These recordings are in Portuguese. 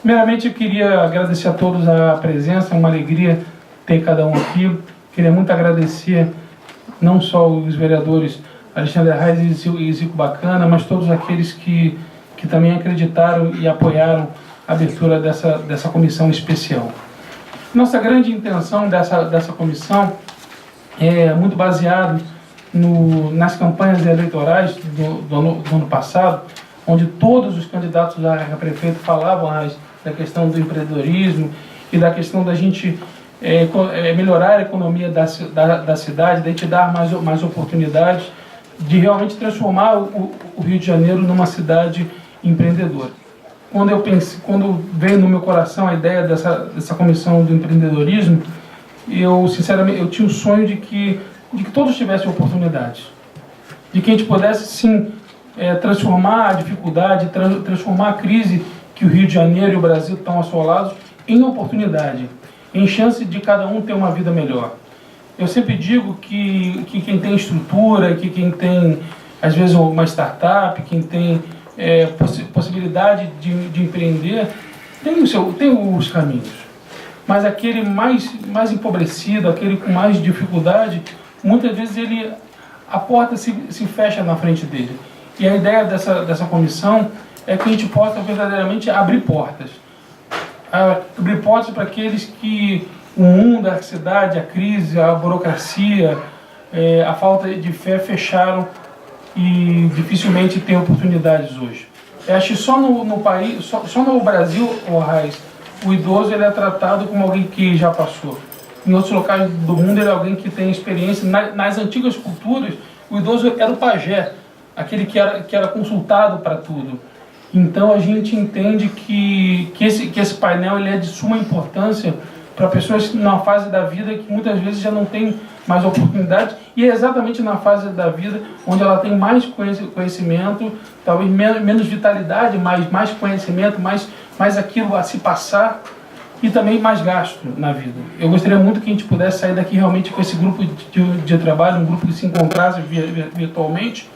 Primeiramente, eu queria agradecer a todos a presença, é uma alegria ter cada um aqui. Queria muito agradecer não só os vereadores Alexandre Reis e Zico Bacana, mas todos aqueles que também acreditaram e apoiaram a abertura dessa comissão especial. Nossa grande intenção dessa comissão é muito baseado nas campanhas eleitorais do ano passado, onde todos os candidatos a prefeito falavam da questão do empreendedorismo e da questão da gente melhorar a economia da cidade, de te dar mais oportunidades, de realmente transformar o Rio de Janeiro numa cidade empreendedora. Quando veio no meu coração a ideia dessa comissão do empreendedorismo, sinceramente, eu tinha o sonho de que todos tivessem oportunidades, de que a gente pudesse, sim, transformar a dificuldade, transformar a crise que o Rio de Janeiro e o Brasil estão assolados em oportunidade, em chance de cada um ter uma vida melhor. Eu sempre digo que quem tem estrutura, que quem tem, às vezes, uma startup, quem tem possibilidade de empreender, tem os caminhos. Mas aquele mais empobrecido, aquele com mais dificuldade, muitas vezes a porta se fecha na frente dele. E a ideia dessa comissão é que a gente possa verdadeiramente abrir portas. Abrir portas para aqueles que o mundo, a cidade, a crise, a burocracia, a falta de fé fecharam e dificilmente têm oportunidades hoje. Eu acho que só no país, só no Brasil, Raiz, o idoso ele é tratado como alguém que já passou. Em outros locais do mundo ele é alguém que tem experiência. Nas antigas culturas, o idoso era o pajé, aquele que era consultado para tudo. Então a gente entende que esse painel ele é de suma importância para pessoas na fase da vida que muitas vezes já não tem mais oportunidade, e é exatamente na fase da vida onde ela tem mais conhecimento, talvez menos vitalidade, mas mais conhecimento, mais aquilo a se passar e também mais gasto na vida. Eu gostaria muito que a gente pudesse sair daqui realmente com esse grupo de trabalho, um grupo que se encontrasse virtualmente,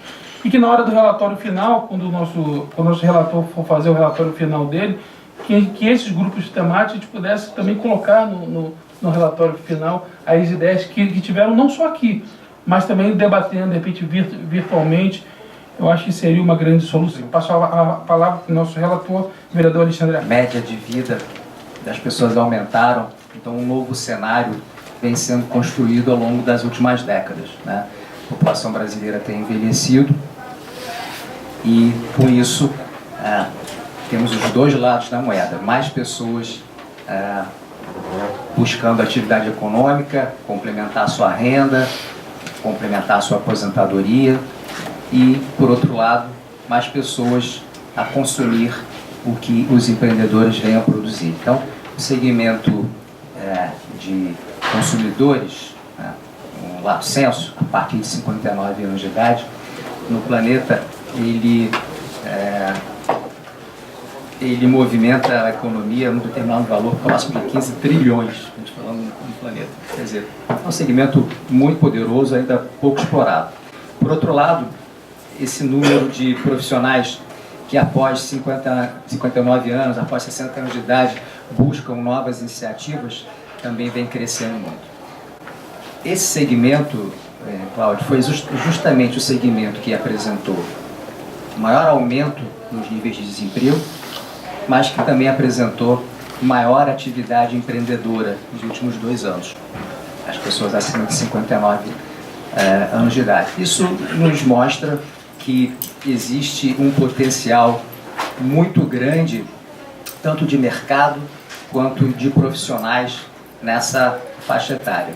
e que na hora do relatório final, quando o nosso relator for fazer o relatório final dele, que esses grupos temáticos a gente pudesse também colocar no relatório final as ideias que tiveram, não só aqui, mas também debatendo, de repente, virtualmente. Eu acho que seria uma grande solução. Passo a palavra para o nosso relator, vereador Alexandre. A média de vida das pessoas aumentaram, então um novo cenário vem sendo construído ao longo das últimas décadas, né? A população brasileira tem envelhecido e, com isso, temos os dois lados da moeda. Mais pessoas buscando atividade econômica, complementar a sua renda, complementar a sua aposentadoria e, por outro lado, mais pessoas a consumir o que os empreendedores vêm a produzir. Então, o segmento de consumidores, um lato senso, a partir de 59 anos de idade, no planeta, ele movimenta a economia num determinado valor próximo de 15 trilhões, a gente falando no planeta. Quer dizer, é um segmento muito poderoso, ainda pouco explorado. Por outro lado, esse número de profissionais que após 59 anos, após 60 anos de idade, buscam novas iniciativas, também vem crescendo muito. Esse segmento, Cláudio, foi justamente o segmento que apresentou maior aumento nos níveis de desemprego, mas que também apresentou maior atividade empreendedora nos últimos 2 anos. As pessoas acima de 59 anos de idade. Isso nos mostra que existe um potencial muito grande, tanto de mercado quanto de profissionais nessa faixa etária.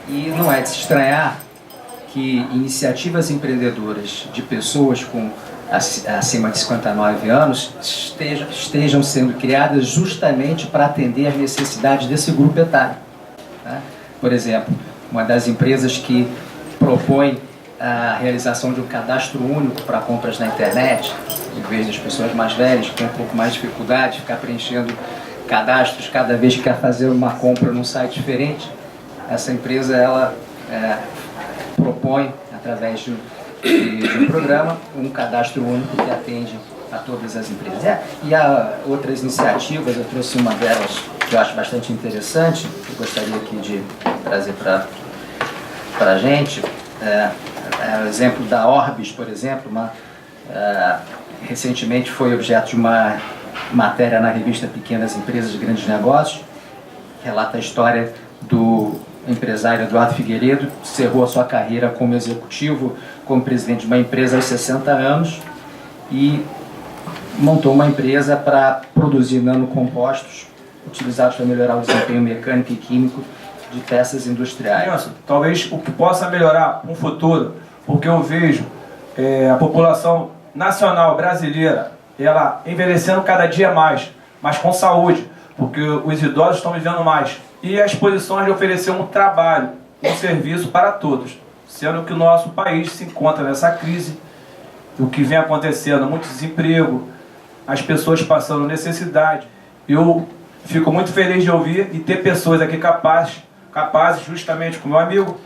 E não é de se estranhar que iniciativas empreendedoras de pessoas com acima de 59 anos estejam sendo criadas justamente para atender às necessidades desse grupo etário, né? Por exemplo, uma das empresas que propõe a realização de um cadastro único para compras na internet, em vez das pessoas mais velhas que têm um pouco mais de dificuldade de ficar preenchendo cadastros cada vez que quer fazer uma compra num site diferente. Essa empresa ela propõe, através de um programa, um cadastro único que atende a todas as empresas. E há outras iniciativas, eu trouxe uma delas que eu acho bastante interessante, que eu gostaria aqui de trazer para a gente. O exemplo da Orbis, por exemplo, recentemente foi objeto de uma matéria na revista Pequenas Empresas e Grandes Negócios, que relata a história do empresário Eduardo Figueiredo, que encerrou a sua carreira como executivo, como presidente de uma empresa aos 60 anos e montou uma empresa para produzir nanocompostos utilizados para melhorar o desempenho mecânico e químico de peças industriais. Talvez o que possa melhorar no futuro, porque eu vejo a população nacional brasileira, ela envelhecendo cada dia mais, mas com saúde, porque os idosos estão vivendo mais. E as posições de oferecer um trabalho, um serviço para todos, sendo que o nosso país se encontra nessa crise, o que vem acontecendo, muito desemprego, as pessoas passando necessidade. Eu fico muito feliz de ouvir e ter pessoas aqui capazes, justamente com meu amigo,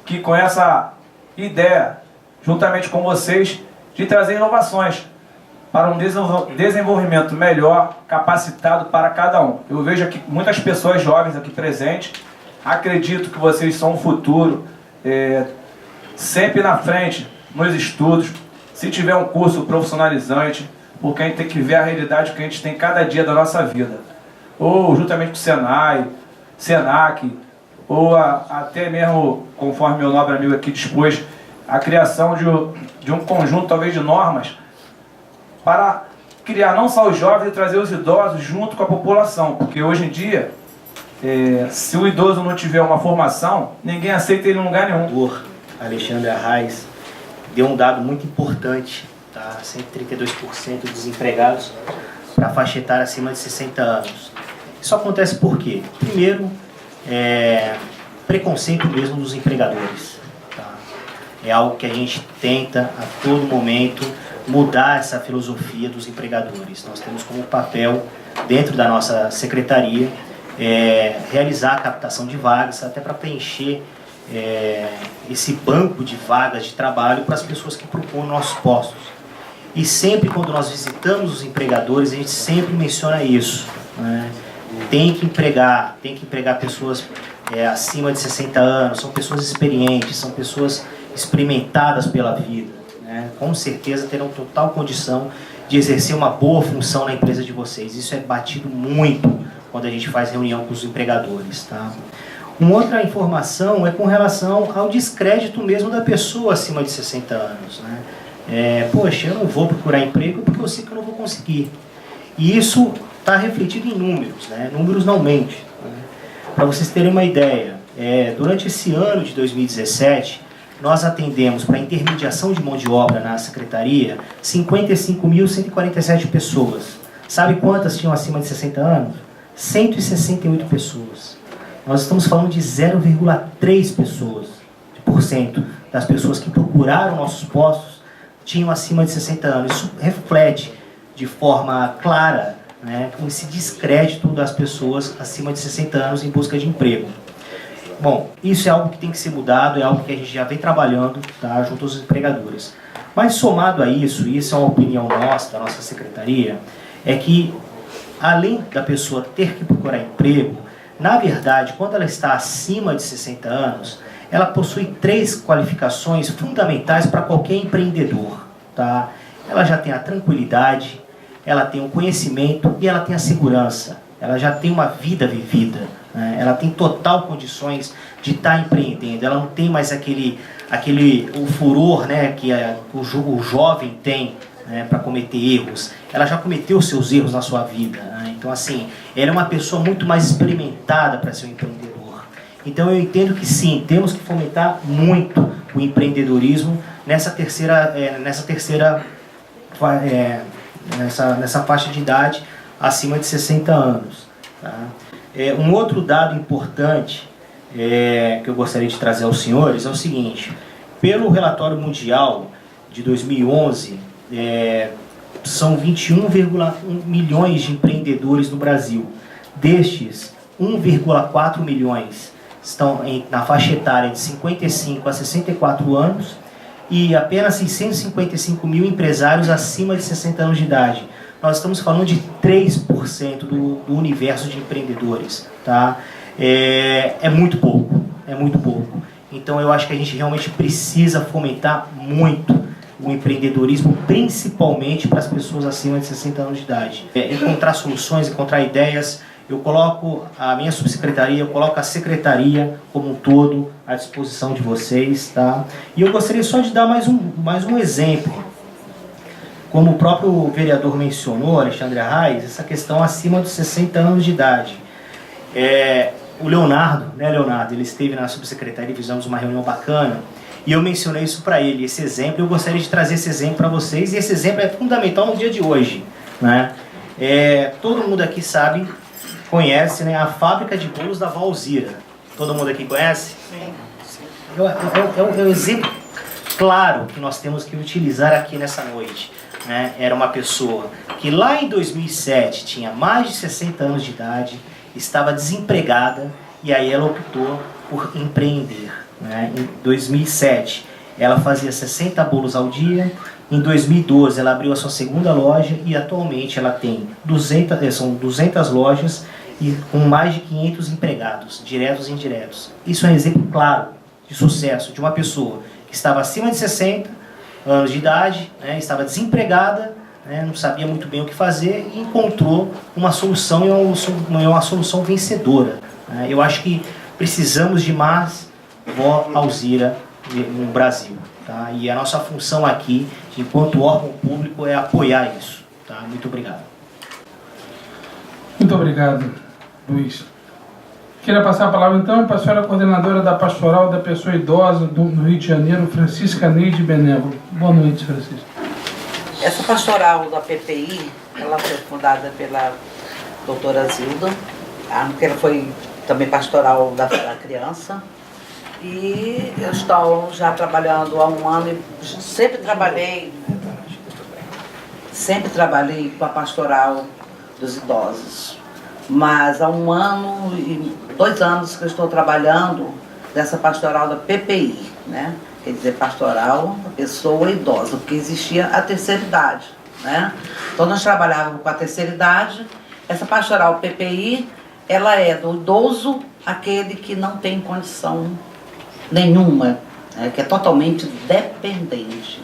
que com essa ideia, juntamente com vocês, de trazer inovações para um desenvolvimento melhor, capacitado para cada um. Eu vejo aqui muitas pessoas jovens aqui presentes, acredito que vocês são o futuro, sempre na frente, nos estudos, se tiver um curso profissionalizante, porque a gente tem que ver a realidade que a gente tem cada dia da nossa vida. Ou juntamente com o Senai, Senac, ou até mesmo, conforme meu nobre amigo aqui dispôs, a criação de um conjunto, talvez, de normas para criar não só os jovens e trazer os idosos junto com a população, porque hoje em dia, se o idoso não tiver uma formação, ninguém aceita ele em lugar nenhum. O Alexandre Arraes deu um dado muito importante, tá? 132% dos desempregados para a faixa etária acima de 60 anos. Isso acontece por quê? Primeiro, preconceito mesmo dos empregadores. Tá? É algo que a gente tenta a todo momento mudar essa filosofia dos empregadores. Nós temos como papel, dentro da nossa secretaria, realizar a captação de vagas, até para preencher esse banco de vagas de trabalho para as pessoas que propõem nossos postos. E sempre quando nós visitamos os empregadores, a gente sempre menciona isso, né? Tem que empregar pessoas acima de 60 anos, são pessoas experientes, são pessoas experimentadas pela vida, né? Com certeza terão total condição de exercer uma boa função na empresa de vocês. Isso é batido muito quando a gente faz reunião com os empregadores, tá? Uma outra informação é com relação ao descrédito mesmo da pessoa acima de 60 anos, né? Poxa, eu não vou procurar emprego porque eu sei que eu não vou conseguir. E isso está refletido em números, né? Números não mentem. Né? Para vocês terem uma ideia, durante esse ano de 2017, nós atendemos para intermediação de mão de obra na secretaria 55.147 pessoas. Sabe quantas tinham acima de 60 anos? 168 pessoas. Nós estamos falando de 0,3% das pessoas que procuraram nossos postos tinham acima de 60 anos. Isso reflete de forma clara, né, com esse descrédito das pessoas acima de 60 anos em busca de emprego. Bom, isso é algo que tem que ser mudado, é algo que a gente já vem trabalhando, tá, junto aos empregadores. Mas somado a isso, e isso é uma opinião nossa, da nossa secretaria, é que além da pessoa ter que procurar emprego, na verdade, quando ela está acima de 60 anos, ela possui 3 qualificações fundamentais para qualquer empreendedor, tá? Ela já tem a tranquilidade, ela tem o conhecimento e ela tem a segurança. Ela já tem uma vida vivida, né? Ela tem total condições de estar empreendendo. Ela não tem mais o furor, né, que o jovem tem, né, para cometer erros. Ela já cometeu seus erros na sua vida, né? Então, assim, ela é uma pessoa muito mais experimentada para ser um empreendedor. Então, eu entendo que sim, temos que fomentar muito o empreendedorismo nessa faixa de idade acima de 60 anos. Tá? Um outro dado importante que eu gostaria de trazer aos senhores é o seguinte: pelo relatório mundial de 2011, são 21,1 milhões de empreendedores no Brasil. Destes, 1,4 milhões estão na faixa etária de 55 a 64 anos e apenas 655 mil empresários acima de 60 anos de idade. Nós estamos falando de 3% do universo de empreendedores, tá? É muito pouco, é muito pouco. Então eu acho que a gente realmente precisa fomentar muito o empreendedorismo, principalmente para as pessoas acima de 60 anos de idade. Encontrar soluções, encontrar ideias. Eu coloco a minha subsecretaria, eu coloco a secretaria como um todo à disposição de vocês, tá? E eu gostaria só de dar mais um exemplo. Como o próprio vereador mencionou, Alexandre Arraes, essa questão acima dos 60 anos de idade. O Leonardo, né, Leonardo, ele esteve na subsecretaria e fizemos uma reunião bacana, e eu mencionei isso para ele, esse exemplo, eu gostaria de trazer esse exemplo para vocês, e esse exemplo é fundamental no dia de hoje, né? Todo mundo aqui sabe, conhece, né, a fábrica de bolos da Vó Alzira. Todo mundo aqui conhece? Sim. É um exemplo claro que nós temos que utilizar aqui nessa noite, né? Era uma pessoa que lá em 2007 tinha mais de 60 anos de idade, estava desempregada, e aí ela optou por empreender, né? Em 2007 ela fazia 60 bolos ao dia. Em 2012 ela abriu a sua segunda loja e atualmente ela tem 200 lojas e com mais de 500 empregados, diretos e indiretos. Isso é um exemplo claro de sucesso de uma pessoa que estava acima de 60 anos de idade, né, estava desempregada, né, não sabia muito bem o que fazer e encontrou uma solução, e uma solução vencedora. Né. Eu acho que precisamos de mais Vó Alzira no Brasil. Tá? E a nossa função aqui, enquanto órgão público, é apoiar isso. Tá? Muito obrigado. Muito obrigado, Luiz. Queria passar a palavra então para a senhora coordenadora da Pastoral da Pessoa Idosa no Rio de Janeiro, Francisca Neide Benévolo. Boa noite, Francisca. Essa pastoral da PPI, ela foi fundada pela doutora Zilda, que ela foi também pastoral da criança. E eu estou já trabalhando há um ano e sempre trabalhei com a pastoral dos idosos. Mas há 1 ano e 2 anos que eu estou trabalhando dessa pastoral da PPI, né? Quer dizer, pastoral da pessoa idosa, porque existia a terceira idade, né? Então nós trabalhávamos com a terceira idade. Essa pastoral PPI, ela é do idoso, aquele que não tem condição nenhuma, que é totalmente dependente,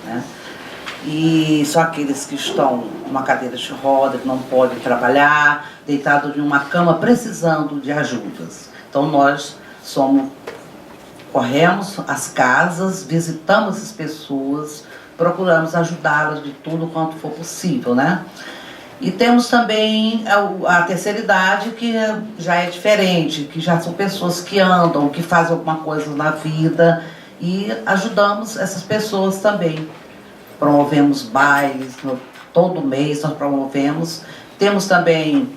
né? E são aqueles que estão numa cadeira de roda, que não podem trabalhar, deitados em uma cama, precisando de ajudas. Então nós corremos as casas, visitamos essas pessoas, procuramos ajudá-las de tudo quanto for possível, né? E temos também a terceira idade, que já é diferente, que já são pessoas que andam, que fazem alguma coisa na vida, e ajudamos essas pessoas também. Promovemos bailes, todo mês nós promovemos. Temos também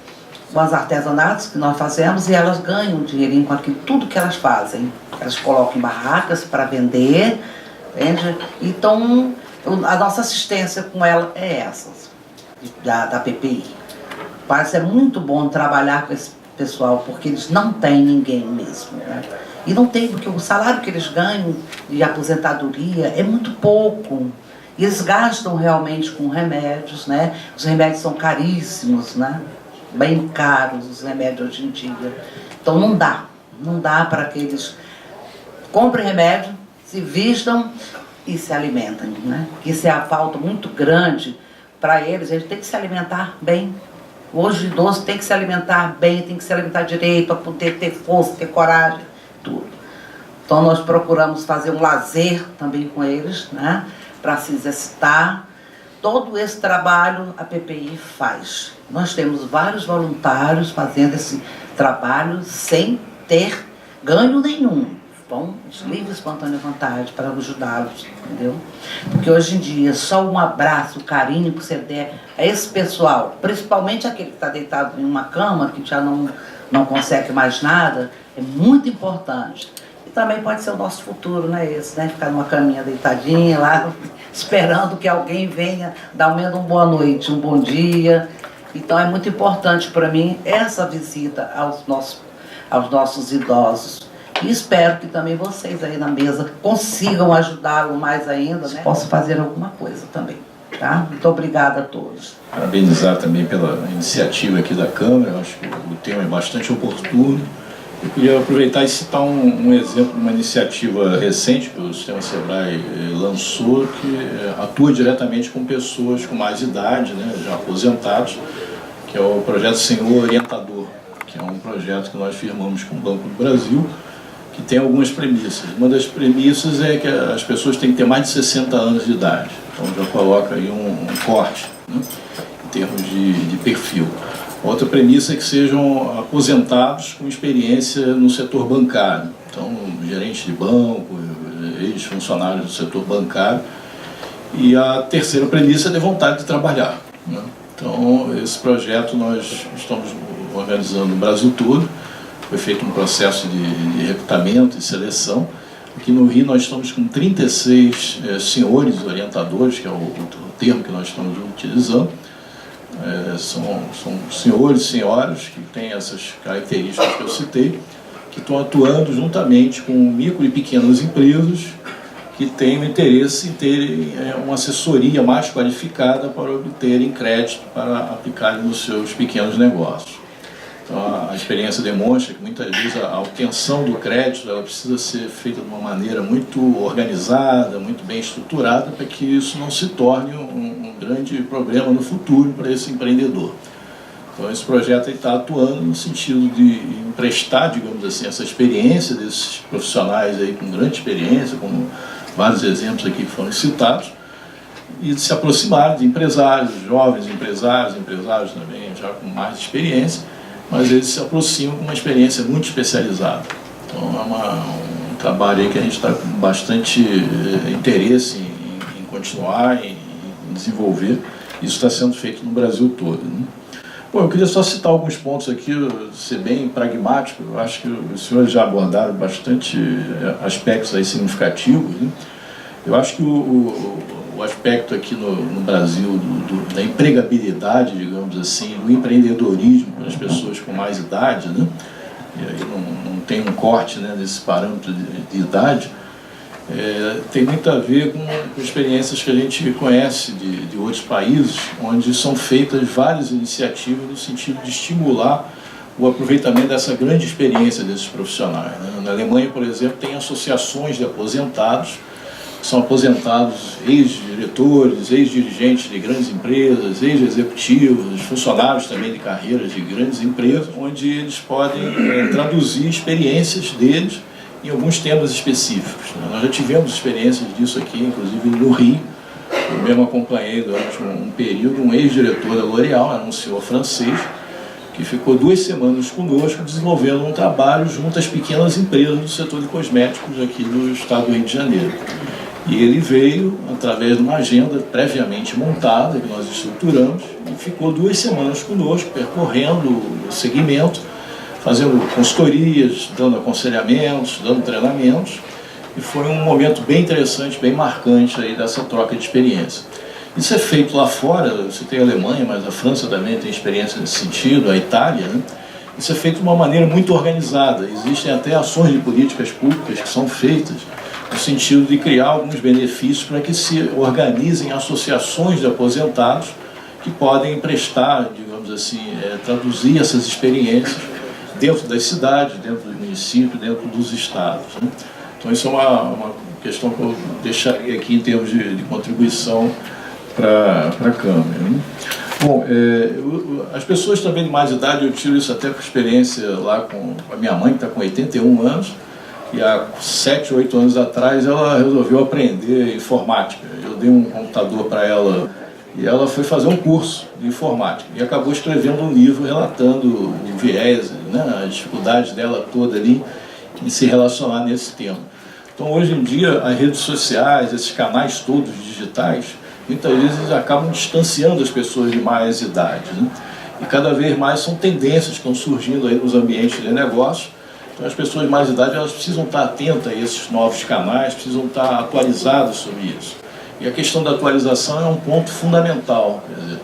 os artesanatos que nós fazemos, e elas ganham dinheirinho com aquilo, tudo que elas fazem. Elas colocam em barracas para vender, entende? Então, a nossa assistência com ela é essa. Da PPI. Parece muito bom trabalhar com esse pessoal, porque eles não têm ninguém mesmo, né? E não tem, porque o salário que eles ganham de aposentadoria é muito pouco. E eles gastam realmente com remédios, né? Os remédios são caríssimos, né? Bem caros os remédios hoje em dia. Então não dá para que eles comprem remédio, se vistam e se alimentem, né? Isso é a falta muito grande para eles. Eles têm que se alimentar bem. Hoje o idoso tem que se alimentar bem, tem que se alimentar direito, para poder ter força, ter coragem, tudo. Então nós procuramos fazer um lazer também com eles, né? Para se exercitar. Todo esse trabalho a PPI faz. Nós temos vários voluntários fazendo esse trabalho sem ter ganho nenhum. Vão de livre e espontânea vontade para ajudá-los, entendeu? Porque hoje em dia, só um abraço, um carinho que você der a esse pessoal, principalmente aquele que está deitado em uma cama, que já não consegue mais nada, é muito importante. E também pode ser o nosso futuro, né? Esse, né? Ficar numa caminha deitadinha lá, esperando que alguém venha dar ao menos uma boa noite, um bom dia. Então é muito importante para mim essa visita aos nossos idosos. E espero que também vocês aí na mesa consigam ajudá-lo mais ainda, né? Posso fazer alguma coisa também, tá? Muito obrigada a todos. Parabenizar também pela iniciativa aqui da Câmara, eu acho que o tema é bastante oportuno. Eu queria aproveitar e citar um exemplo de uma iniciativa recente que o Sistema Sebrae lançou, que atua diretamente com pessoas com mais idade, né, já aposentados, que é o projeto Senhor Orientador, que é um projeto que nós firmamos com o Banco do Brasil, que tem algumas premissas. Uma das premissas é que as pessoas têm que ter mais de 60 anos de idade, então já coloca aí um corte, né, em termos de perfil. Outra premissa é que sejam aposentados com experiência no setor bancário, então gerente de banco, ex-funcionários do setor bancário. E a terceira premissa é ter vontade de trabalhar, né? Então esse projeto nós estamos organizando no Brasil todo, foi feito um processo de recrutamento e seleção. Aqui no Rio nós estamos com 36 senhores orientadores, que é o termo que nós estamos utilizando. São senhores e senhoras que têm essas características que eu citei, que estão atuando juntamente com micro e pequenas empresas que têm o interesse em terem uma assessoria mais qualificada para obterem crédito para aplicarem nos seus pequenos negócios. Então, a experiência demonstra que muitas vezes a obtenção do crédito ela precisa ser feita de uma maneira muito organizada, muito bem estruturada, para que isso não se torne um grande problema no futuro para esse empreendedor. Então, esse projeto está atuando no sentido de emprestar, digamos assim, essa experiência desses profissionais aí com grande experiência, como vários exemplos aqui que foram citados, e de se aproximar de empresários, jovens empresários, empresários também já com mais experiência, mas eles se aproximam com uma experiência muito especializada. Então é um trabalho aí que a gente está com bastante interesse em continuar, em desenvolver. Isso está sendo feito no Brasil todo, né? Bom, eu queria só citar alguns pontos aqui, ser bem pragmático. Eu acho que os senhores já abordaram bastante aspectos aí significativos, né? Eu acho que o aspecto aqui no Brasil da empregabilidade, digamos assim, do empreendedorismo para as pessoas com mais idade, né? E aí não tem um corte, né, nesse parâmetro de idade, tem muito a ver com experiências que a gente conhece de outros países, onde são feitas várias iniciativas no sentido de estimular o aproveitamento dessa grande experiência desses profissionais, né? Na Alemanha, por exemplo, tem associações de aposentados, são aposentados ex-diretores, ex-dirigentes de grandes empresas, ex-executivos, funcionários também de carreiras de grandes empresas, onde eles podem traduzir experiências deles em alguns temas específicos. Nós já tivemos experiências disso aqui, inclusive no Rio. Eu mesmo acompanhei durante um período um ex-diretor da L'Oréal, era um senhor francês, que ficou 2 semanas conosco desenvolvendo um trabalho junto às pequenas empresas do setor de cosméticos aqui do estado do Rio de Janeiro. E ele veio através de uma agenda previamente montada, que nós estruturamos, e ficou 2 semanas conosco, percorrendo o segmento, fazendo consultorias, dando aconselhamentos, dando treinamentos, e foi um momento bem interessante, bem marcante aí dessa troca de experiência. Isso é feito lá fora, você tem a Alemanha, mas a França também tem experiência nesse sentido, a Itália, né? Isso é feito de uma maneira muito organizada, existem até ações de políticas públicas que são feitas no sentido de criar alguns benefícios para que se organizem associações de aposentados que podem prestar, digamos assim, traduzir essas experiências dentro das cidades, dentro do município, dentro dos estados, né? Então isso é uma questão que eu deixaria aqui em termos de contribuição para a Câmara, né? Bom, as pessoas também de mais idade, eu tiro isso até por experiência lá com a minha mãe, que está com 81 anos, e há 7, 8 anos atrás ela resolveu aprender informática. Eu dei um computador para ela e ela foi fazer um curso de informática e acabou escrevendo um livro relatando o viés, né, as dificuldades dela toda ali em se relacionar nesse tema. Então hoje em dia as redes sociais, esses canais todos digitais, muitas vezes acabam distanciando as pessoas de mais idade, né? E cada vez mais são tendências que estão surgindo aí nos ambientes de negócio. Então as pessoas de mais idade elas precisam estar atentas a esses novos canais, precisam estar atualizadas sobre isso. E a questão da atualização é um ponto fundamental. Quer dizer,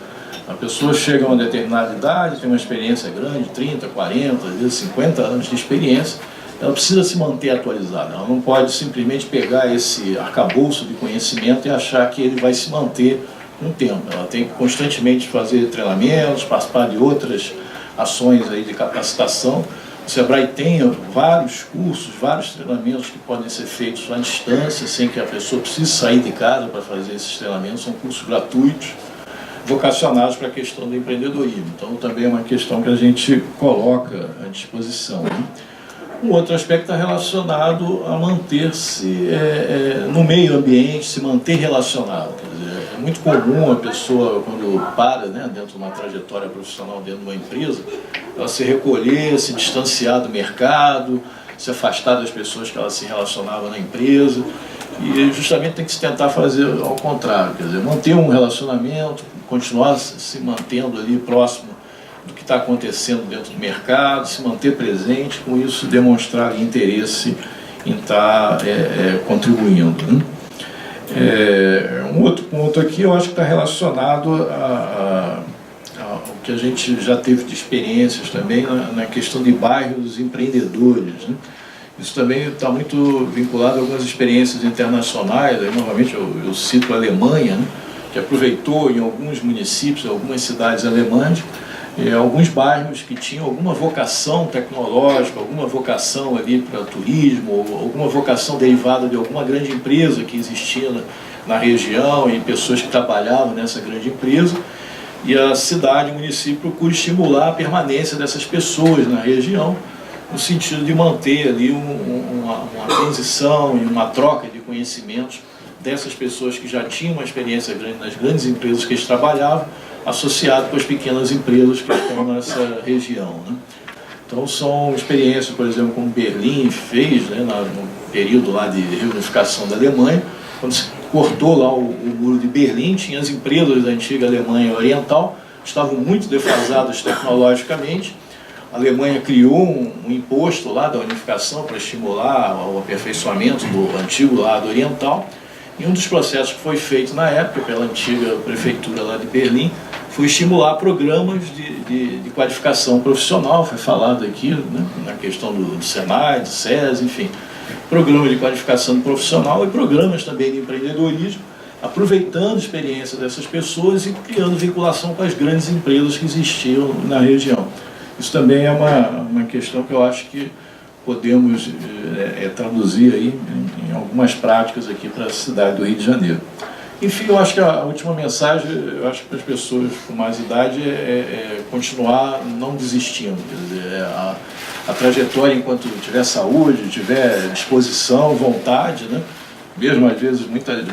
a pessoa chega a uma determinada idade, tem uma experiência grande, 30, 40, às vezes 50 anos de experiência, ela precisa se manter atualizada. Ela não pode simplesmente pegar esse arcabouço de conhecimento e achar que ele vai se manter com o tempo. Ela tem que constantemente fazer treinamentos, participar de outras ações aí de capacitação. O SEBRAE tem vários cursos, vários treinamentos que podem ser feitos à distância, sem que a pessoa precise sair de casa para fazer esses treinamentos. São cursos gratuitos, vocacionados para a questão do empreendedorismo. Então, também é uma questão que a gente coloca à disposição, né? Um outro aspecto está relacionado a manter-se no meio ambiente, se manter relacionado. Quer dizer, é muito comum a pessoa, quando para, né, dentro de uma trajetória profissional, dentro de uma empresa, ela se recolher, se distanciar do mercado, se afastar das pessoas que ela se relacionava na empresa. E justamente tem que se tentar fazer ao contrário, quer dizer, manter um relacionamento, continuar se mantendo ali próximo do que está acontecendo dentro do mercado, se manter presente, com isso demonstrar interesse em estar contribuindo, né? Um outro ponto aqui eu acho que está relacionado ao que a gente já teve de experiências também na questão de bairros empreendedores, né? Isso também está muito vinculado a algumas experiências internacionais. Aí, novamente eu cito a Alemanha, né, que aproveitou em alguns municípios, algumas cidades alemãs, alguns bairros que tinham alguma vocação tecnológica, alguma vocação ali para turismo, ou alguma vocação derivada de alguma grande empresa que existia na região e pessoas que trabalhavam nessa grande empresa. E a cidade, o município, procura estimular a permanência dessas pessoas na região, no sentido de manter ali uma transição e uma troca de conhecimentos dessas pessoas que já tinham uma experiência grande nas grandes empresas que eles trabalhavam, associado com as pequenas empresas que estão nessa região, né? Então são experiências, por exemplo, como Berlim fez, né, no período lá de reunificação da Alemanha, quando se cortou lá o muro de Berlim, tinha as empresas da antiga Alemanha Oriental, estavam muito defasadas tecnologicamente. A Alemanha criou um imposto lá da unificação para estimular o aperfeiçoamento do antigo lado oriental. E um dos processos que foi feito na época pela antiga prefeitura lá de Berlim foi estimular programas de qualificação profissional. Foi falado aqui, né, na questão do Senai, do SES, enfim, programas de qualificação profissional e programas também de empreendedorismo, aproveitando a experiência dessas pessoas e criando vinculação com as grandes empresas que existiam na região. Isso também é uma questão que eu acho que podemos traduzir aí em algumas práticas aqui para a cidade do Rio de Janeiro. Enfim, eu acho que a última mensagem, eu acho que para as pessoas com mais idade é continuar não desistindo. Quer dizer, a trajetória, enquanto tiver saúde, tiver disposição, vontade, né? Mesmo às vezes, muitas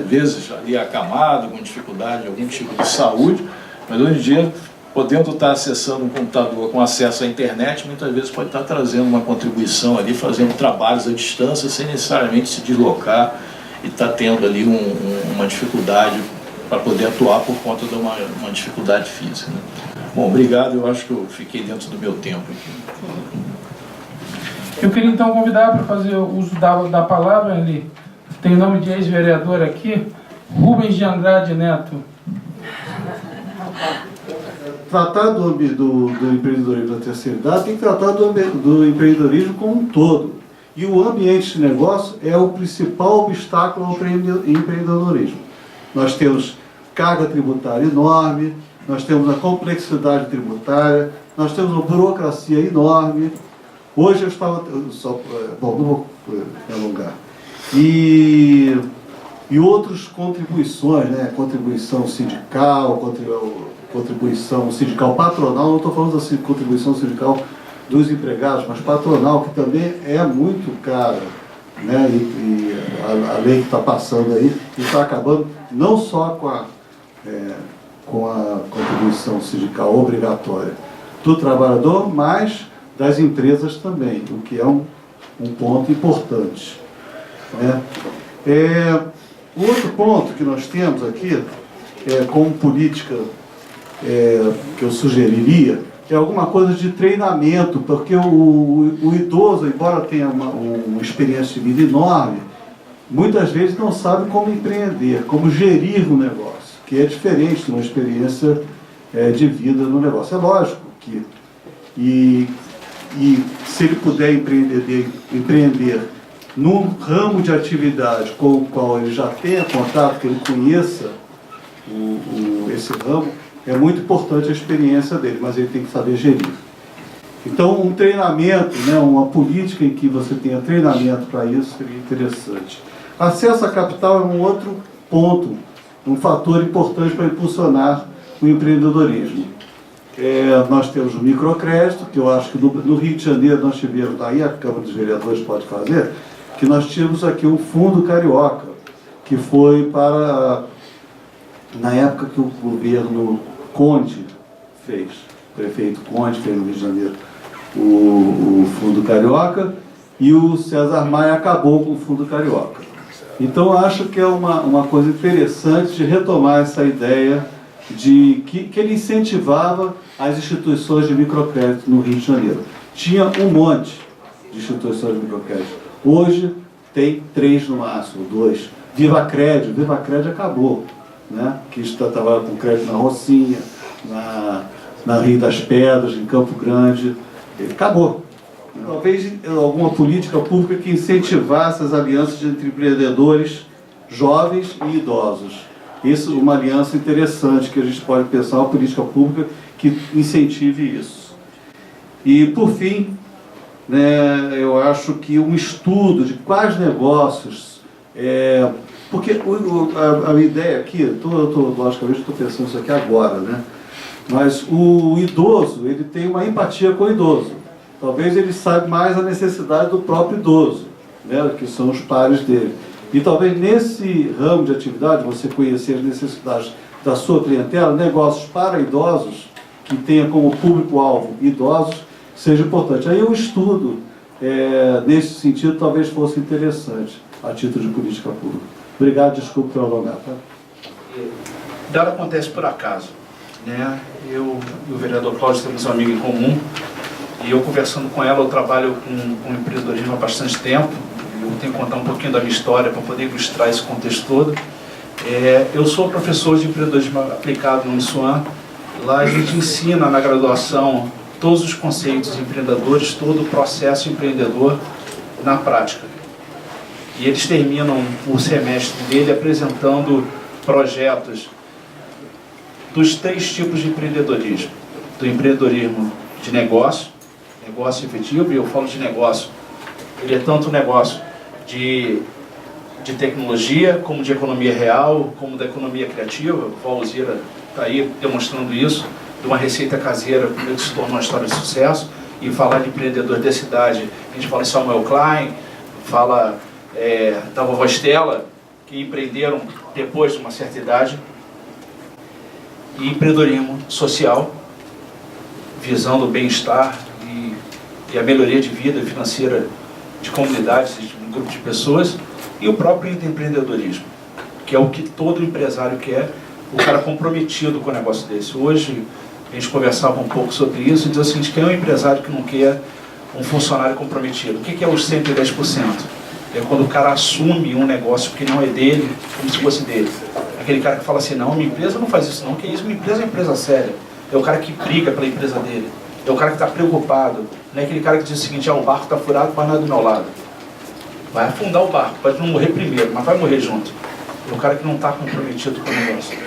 vezes ali acamado, com dificuldade de algum tipo de saúde, mas hoje em dia, podendo estar acessando um computador com acesso à internet, muitas vezes pode estar trazendo uma contribuição ali, fazendo trabalhos à distância, sem necessariamente se deslocar e estar tendo ali uma dificuldade para poder atuar por conta de uma dificuldade física, né? Bom, obrigado, eu acho que eu fiquei dentro do meu tempo aqui. Eu queria então convidar para fazer uso da palavra, ali, tem o nome de ex-vereador aqui, Rubens de Andrade Neto. Tratar do empreendedorismo da terceira idade tem que tratar do empreendedorismo como um todo. E o ambiente de negócio é o principal obstáculo ao empreendedorismo. Nós temos carga tributária enorme, nós temos a complexidade tributária, nós temos uma burocracia enorme. Hoje eu estava... Bom, não vou me alongar. E outras contribuições, né? Contribuição sindical, contribuição sindical patronal, não estou falando assim de contribuição sindical dos empregados, mas patronal, que também é muito cara, né? E a lei que está passando aí está acabando não só com a contribuição sindical obrigatória do trabalhador, mas das empresas também, o que é um ponto importante, né? Outro ponto que nós temos aqui, como política que eu sugeriria, é alguma coisa de treinamento, porque o idoso, embora tenha uma experiência de vida enorme, muitas vezes não sabe como empreender, como gerir um negócio, que é diferente de uma experiência de vida no negócio. É lógico que e se ele puder empreender num ramo de atividade com o qual ele já tenha contato, que ele conheça esse ramo, é muito importante a experiência dele, mas ele tem que saber gerir. Então, um treinamento, né, uma política em que você tenha treinamento para isso seria interessante. Acesso a capital é um outro ponto, um fator importante para impulsionar o empreendedorismo. Nós temos o microcrédito, que eu acho que no Rio de Janeiro nós tivemos, daí a Câmara dos Vereadores pode fazer, que nós tínhamos aqui o Fundo Carioca, que foi para, na época que o governo Conde fez, o prefeito Conde fez no Rio de Janeiro, o Fundo Carioca, e o César Maia acabou com o Fundo Carioca. Então, acho que é uma coisa interessante de retomar essa ideia de que ele incentivava as instituições de microcrédito no Rio de Janeiro. Tinha um monte de instituições de microcrédito. Hoje tem 3 no máximo, 2. Viva Crédito acabou, né? Que estava com crédito na Rocinha, na Rio das Pedras, em Campo Grande. Ele acabou. Talvez alguma política pública que incentivasse as alianças entre empreendedores jovens e idosos. Isso é uma aliança interessante que a gente pode pensar, uma política pública que incentive isso. E, por fim, né, eu acho que um estudo de quais negócios... porque a ideia aqui, logicamente estou pensando isso aqui agora, né? Mas o idoso, ele tem uma empatia com o idoso. Talvez ele saiba mais a necessidade do próprio idoso, né, que são os pares dele. E talvez nesse ramo de atividade, você conhecer as necessidades da sua clientela, negócios para idosos, que tenha como público-alvo idosos, seja importante. Aí o estudo, nesse sentido, talvez fosse interessante, a título de política pública. Obrigado, desculpe por alongar. Tá? Nada acontece por acaso, né? Eu e o vereador Cláudio temos um amigo em comum, e eu conversando com ela, eu trabalho com empreendedorismo há bastante tempo. Eu tenho que contar um pouquinho da minha história para poder ilustrar esse contexto todo. Eu sou professor de empreendedorismo aplicado no Uniswan. Lá a gente ensina na graduação todos os conceitos empreendedores, todo o processo empreendedor na prática. E eles terminam o semestre dele apresentando projetos dos 3 tipos de empreendedorismo. Do empreendedorismo de negócio efetivo, e eu falo de negócio, ele é tanto negócio de tecnologia, como de economia real, como da economia criativa. O Paulo Alzira está aí demonstrando isso, de uma receita caseira que se tornou uma história de sucesso. E falar de empreendedores da cidade, a gente fala em Samuel Klein, fala da vovó Estela, que empreenderam depois de uma certa idade. E empreendedorismo social, visando o bem-estar e a melhoria de vida financeira de comunidades, de um grupo de pessoas, e o próprio empreendedorismo, que é o que todo empresário quer, o cara comprometido com o negócio desse. Hoje, a gente conversava um pouco sobre isso e diz o seguinte: quem é um empresário que não quer um funcionário comprometido? O que é os 110%? É quando o cara assume um negócio que não é dele, como se fosse dele. Aquele cara que fala assim: não, minha empresa não faz isso não, que isso, minha empresa é uma empresa séria. É o cara que briga pela empresa dele. É o cara que está preocupado. Não é aquele cara que diz o seguinte: o barco está furado, mas não é do meu lado. Vai afundar o barco, pode não morrer primeiro, mas vai morrer junto. É o cara que não está comprometido com o negócio.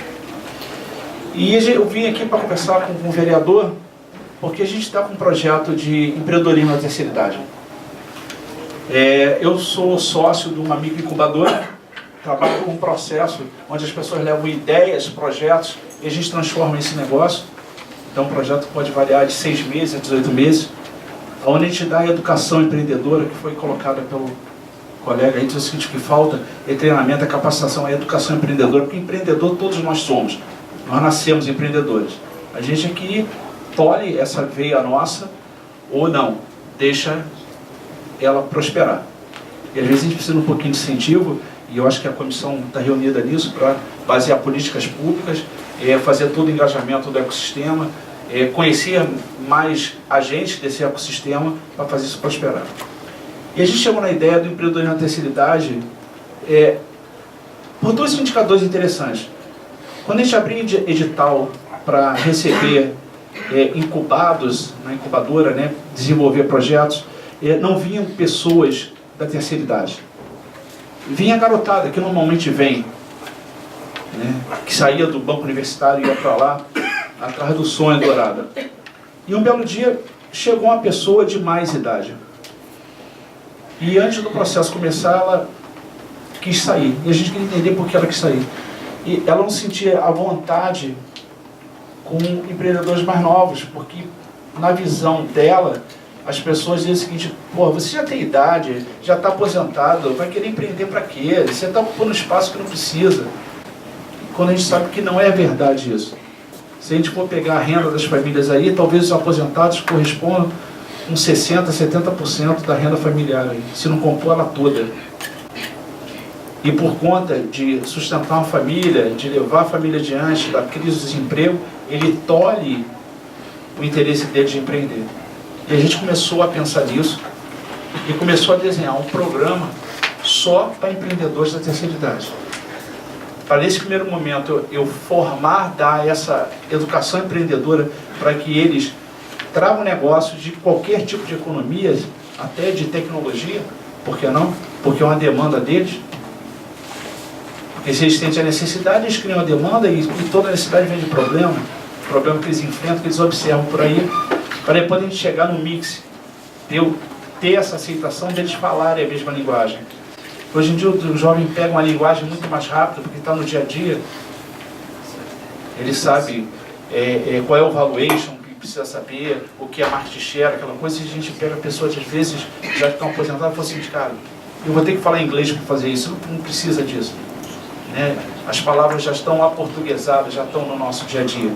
E eu vim aqui para conversar com o vereador, porque a gente está com um projeto de empreendedorismo na terceira idade. Eu sou sócio de uma microincubadora, trabalho com um processo onde as pessoas levam ideias, projetos, e a gente transforma esse negócio. Então, um projeto pode variar de 6 meses a 18 meses, onde a gente dá a educação empreendedora, que foi colocada pelo colega aí, diz o seguinte: que falta é treinamento, é capacitação, é educação empreendedora, porque empreendedor todos nós somos. Nós nascemos empreendedores. A gente aqui tolhe essa veia nossa, ou não, deixa ela prosperar. E às vezes a gente precisa de um pouquinho de incentivo, e eu acho que a comissão está reunida nisso para basear políticas públicas, fazer todo o engajamento do ecossistema, conhecer mais agentes desse ecossistema para fazer isso prosperar. E a gente chegou na ideia do empreendedorismo na terceira idade por 2 indicadores interessantes. Quando a gente abria edital para receber incubados na incubadora, né, desenvolver projetos, não vinham pessoas da terceira idade. Vinha a garotada, que normalmente vem, né, que saía do banco universitário e ia para lá, atrás do sonho dourado. E um belo dia chegou uma pessoa de mais idade. E antes do processo começar, ela quis sair. E a gente queria entender por que ela quis sair. E ela não sentia a vontade com empreendedores mais novos, porque na visão dela, as pessoas dizem o seguinte: pô, você já tem idade, já está aposentado, vai querer empreender para quê? Você está ocupando espaço que não precisa. E quando a gente sabe que não é verdade isso. Se a gente for pegar a renda das famílias aí, talvez os aposentados correspondam a uns 60%, 70% da renda familiar aí, se não compor ela toda. E por conta de sustentar uma família, de levar a família adiante da crise do desemprego, ele tolhe o interesse dele de empreender. E a gente começou a pensar nisso e começou a desenhar um programa só para empreendedores da terceira idade. Para nesse primeiro momento eu dar essa educação empreendedora para que eles tragam negócios de qualquer tipo de economia, até de tecnologia, por que não? Porque é uma demanda deles. Porque se eles têm a necessidade, eles criam a demanda e toda necessidade vem de problema que eles enfrentam, que eles observam por aí, para depois a gente chegar no mix, ter essa aceitação deles falarem a mesma linguagem. Hoje em dia o jovem pega uma linguagem muito mais rápida, porque está no dia a dia, ele sabe qual é o valuation, que precisa saber, o que é market share, aquela coisa, e a gente pega pessoas, às vezes, já estão aposentadas e fala assim, cara, eu vou ter que falar inglês para fazer isso, não precisa disso. Né? As palavras já estão aportuguesadas, já estão no nosso dia a dia.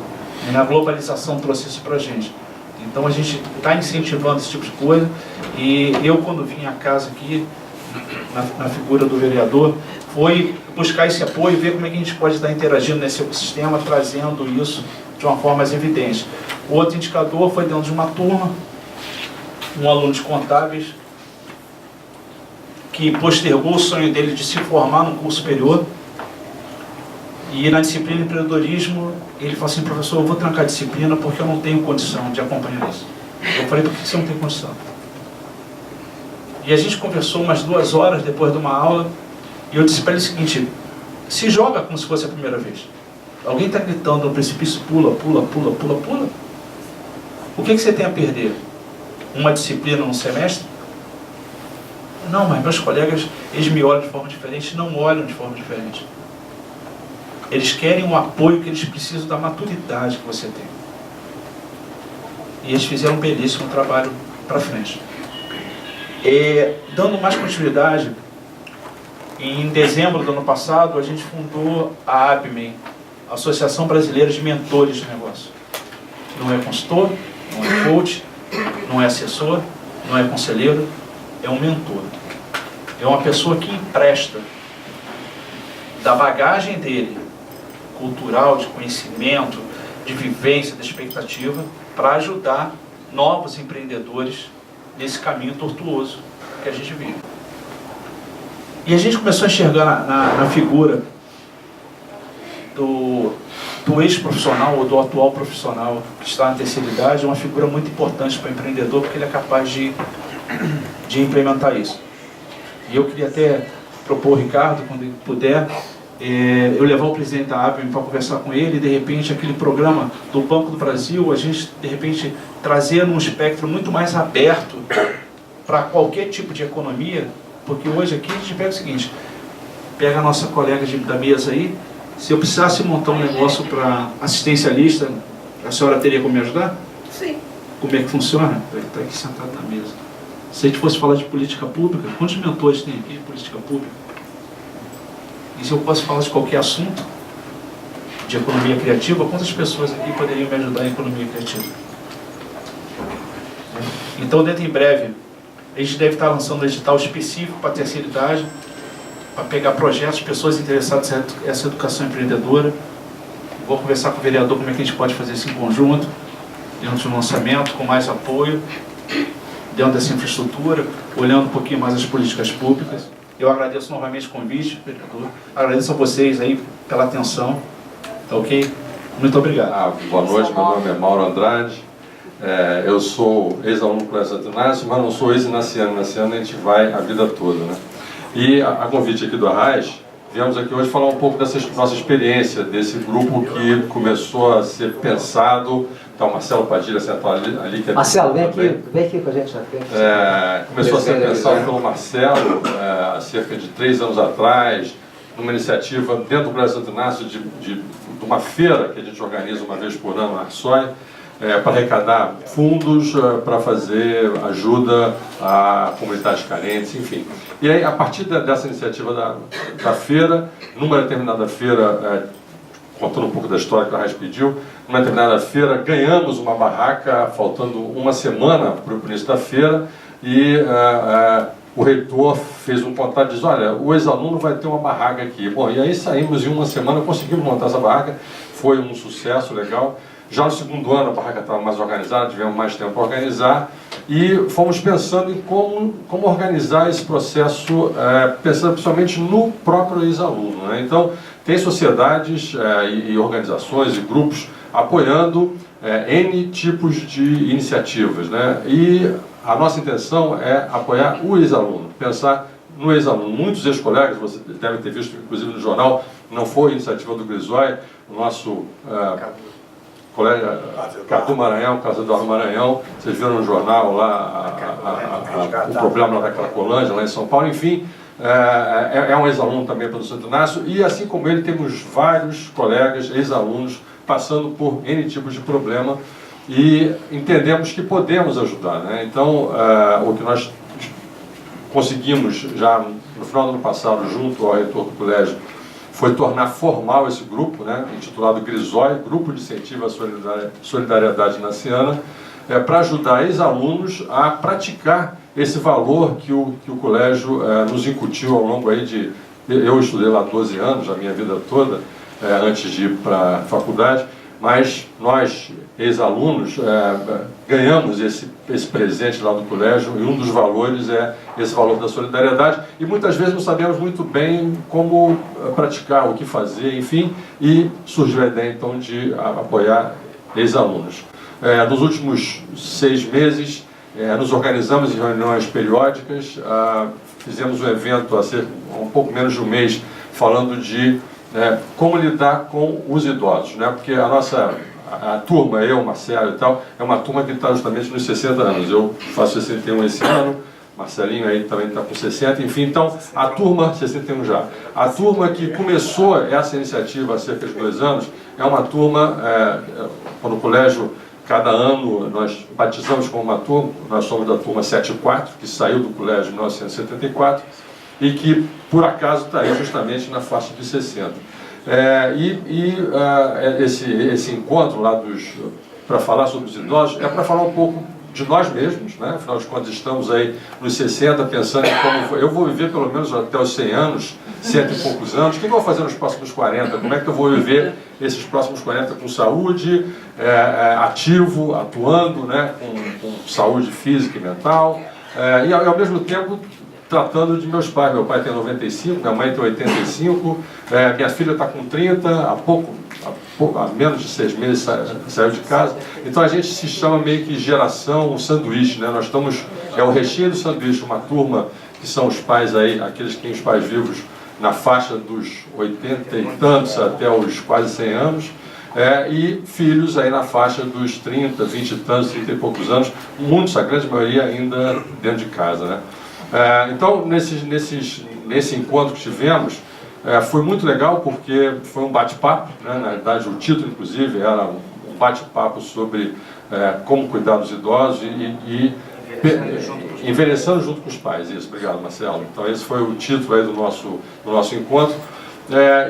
A globalização trouxe isso para a gente. Então a gente está incentivando esse tipo de coisa. E eu, quando vim à casa aqui, na figura do vereador, foi buscar esse apoio e ver como é que a gente pode estar interagindo nesse ecossistema, trazendo isso de uma forma mais evidente. O outro indicador foi dentro de uma turma, um aluno de contábeis, que postergou o sonho dele de se formar num curso superior. E na disciplina de empreendedorismo, ele falou assim, professor, eu vou trancar a disciplina porque eu não tenho condição de acompanhar isso. Eu falei, por que você não tem condição? E a gente conversou umas 2 horas depois de uma aula, e eu disse para ele o seguinte, se joga como se fosse a primeira vez. Alguém está gritando no precipício, pula, pula, pula, pula, pula. O que você tem a perder? Uma disciplina num semestre? Não, mas meus colegas, eles me olham de forma diferente, não olham de forma diferente. Eles querem o apoio que eles precisam da maturidade que você tem. E eles fizeram um belíssimo trabalho para frente. Dando mais continuidade, em dezembro do ano passado, a gente fundou a ABMEN, Associação Brasileira de Mentores de Negócio. Não é consultor, não é coach, não é assessor, não é conselheiro, é um mentor. É uma pessoa que empresta da bagagem dele, cultural, de conhecimento, de vivência, de expectativa, para ajudar novos empreendedores nesse caminho tortuoso que a gente vive. E a gente começou a enxergar na figura do ex-profissional ou do atual profissional que está na terceira idade, uma figura muito importante para o empreendedor, porque ele é capaz de implementar isso. E eu queria até propor ao Ricardo, quando ele puder, eu levar o presidente da ABMEN para conversar com ele, e de repente aquele programa do Banco do Brasil, a gente de repente trazer num espectro muito mais aberto para qualquer tipo de economia, porque hoje aqui a gente pega o seguinte, pega a nossa colega da mesa aí, se eu precisasse montar um negócio para assistencialista, a senhora teria como me ajudar? Sim. Como é que funciona? Ele está aqui sentado na mesa. Se a gente fosse falar de política pública, quantos mentores tem aqui de política pública? E se eu posso falar de qualquer assunto de economia criativa, quantas pessoas aqui poderiam me ajudar em economia criativa? Então, dentro em breve, a gente deve estar lançando um edital específico para a terceira idade, para pegar projetos, pessoas interessadas nessa educação empreendedora. Vou conversar com o vereador como é que a gente pode fazer isso em conjunto, dentro de um lançamento, com mais apoio, dentro dessa infraestrutura, olhando um pouquinho mais as políticas públicas. Eu agradeço novamente o convite, vereador. Agradeço a vocês aí pela atenção, tá ok? Muito obrigado. Boa noite, meu nome é Mauro Andrade. Eu sou ex-aluno do Colégio Santo Inácio, mas não sou ex-inaciano. Inaciano a gente vai a vida toda, né? E a convite aqui do Arraiz, viemos aqui hoje falar um pouco dessa nossa experiência, desse grupo que começou a ser pensado. Tá, o Marcelo Padilha sentado ali que Marcelo, vem aqui com a gente na frente. Começou a ser pensado pelo Marcelo há cerca de 3 anos atrás, numa iniciativa dentro do Colégio Santo Inácio de uma feira que a gente organiza uma vez por ano na Arçói, para arrecadar fundos para fazer ajuda a comunidades carentes, enfim. E aí, a partir dessa iniciativa da feira, numa determinada feira, contando um pouco da história que a Arraiz pediu, numa determinada feira, ganhamos uma barraca, faltando uma semana para o início da feira, e o reitor fez um contato e disse, olha, o ex-aluno vai ter uma barraca aqui. Bom, e aí saímos em uma semana, conseguimos montar essa barraca, foi um sucesso legal. Já no segundo ano a barraca estava mais organizada, tivemos mais tempo para organizar, e fomos pensando em como organizar esse processo, pensando principalmente no próprio ex-aluno, né? Então, tem sociedades e organizações e grupos apoiando N tipos de iniciativas, né? E a nossa intenção é apoiar o ex-aluno, pensar no ex-aluno. Muitos ex-colegas, você deve ter visto, inclusive no jornal, não foi iniciativa do Grisói, o nosso colega Cadu Maranhão, Casa Eduardo Maranhão, vocês viram no jornal lá o problema da Cracolândia, lá em São Paulo, enfim, é um ex-aluno também pelo Santo Inácio, e assim como ele, temos vários colegas, ex-alunos, passando por N tipos de problema, e entendemos que podemos ajudar, né? Então, o que nós conseguimos já no final do ano passado, junto ao reitor do colégio, foi tornar formal esse grupo, né, intitulado Grisói, Grupo de Incentivo à Solidariedade Inaciana, para ajudar ex-alunos a praticar esse valor que o colégio nos incutiu ao longo aí de... Eu estudei lá 12 anos, a minha vida toda, antes de ir para a faculdade, mas nós, ex-alunos, ganhamos esse presente lá do colégio, e um dos valores é esse valor da solidariedade, e muitas vezes não sabemos muito bem como praticar, o que fazer, enfim, e surgiu a ideia então de apoiar ex-alunos. Nos últimos 6 meses, nos organizamos em reuniões periódicas, fizemos um evento há um pouco menos de um mês, falando de como lidar com os idosos, né? Porque a turma, eu, Marcelo e tal, é uma turma que está justamente nos 60 anos. Eu faço 61 esse ano, Marcelinho aí também está com 60, enfim, então a turma, 61 já, a turma que começou essa iniciativa há cerca de 2 anos, é uma turma, no colégio, cada ano nós batizamos como uma turma, nós somos da turma 74, que saiu do colégio em 1974, e que, por acaso, está aí justamente na faixa de 60. Esse encontro lá para falar sobre os idosos é para falar um pouco de nós mesmos, né? Afinal de contas, estamos aí nos 60, pensando em como eu vou viver pelo menos até os 100 anos, 100 e poucos anos, o que eu vou fazer nos próximos 40, como é que eu vou viver esses próximos 40 com saúde, ativo, atuando, né? com saúde física e mental, e ao mesmo tempo tratando de meus pais. Meu pai tem 95, minha mãe tem 85, minha filha está com 30, há menos de 6 meses saiu de casa. Então a gente se chama meio que geração sanduíche, né? Nós estamos, o recheio do sanduíche, uma turma que são os pais aí, aqueles que têm os pais vivos na faixa dos 80 e tantos até os quase 100 anos, e filhos aí na faixa dos 30, 20 e tantos, 30 e poucos anos, muitos, a grande maioria ainda dentro de casa, né? Então, nesse encontro que tivemos, foi muito legal porque foi um bate-papo, né? Na verdade, o título, inclusive, era um bate-papo sobre como cuidar dos idosos e envelhecendo junto com os pais. Isso, obrigado, Marcelo. Então, esse foi o título aí do nosso encontro.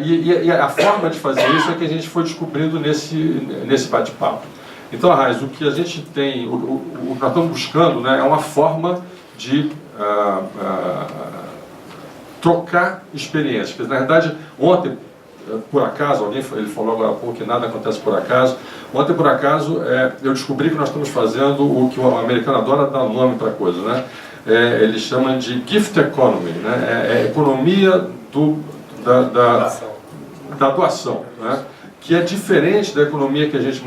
E a forma de fazer isso é que a gente foi descobrindo nesse bate-papo. Então, Arraiz, o que a gente tem, o que nós estamos buscando, né, é uma forma de trocar experiências. Porque, na verdade, ontem, por acaso, ele falou agora há pouco que nada acontece por acaso. Ontem, por acaso, eu descobri que nós estamos fazendo o que o americano adora dar nome para a coisa, né? Eles chamam de gift economy, né? É a economia da doação, né? que é diferente da economia que a gente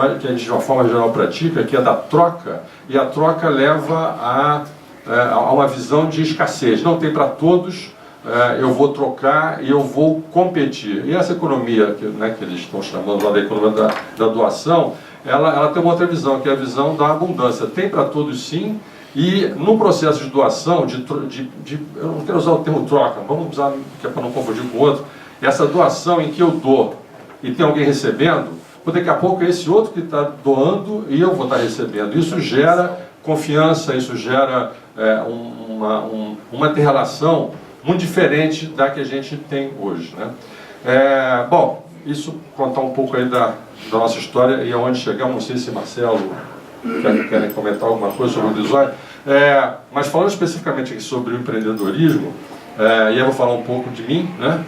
de uma forma geral pratica, que é da troca, e a troca leva a uma visão de escassez. Não tem para todos, eu vou trocar e eu vou competir. E essa economia, que eles estão chamando lá da economia da doação, ela tem uma outra visão, que é a visão da abundância. Tem para todos sim, e no processo de doação, eu não quero usar o termo troca, vamos usar, que é para não confundir com o outro, essa doação em que eu dou e tem alguém recebendo, porque daqui a pouco é esse outro que está doando e eu vou estar recebendo. Isso gera confiança, isso gera uma interrelação muito diferente da que a gente tem hoje, né? Bom, isso contar um pouco aí da nossa história e aonde chegamos. Não sei se Marcelo querem comentar alguma coisa sobre o Grisoi, mas falando especificamente aqui sobre o empreendedorismo, e eu vou falar um pouco de mim, né?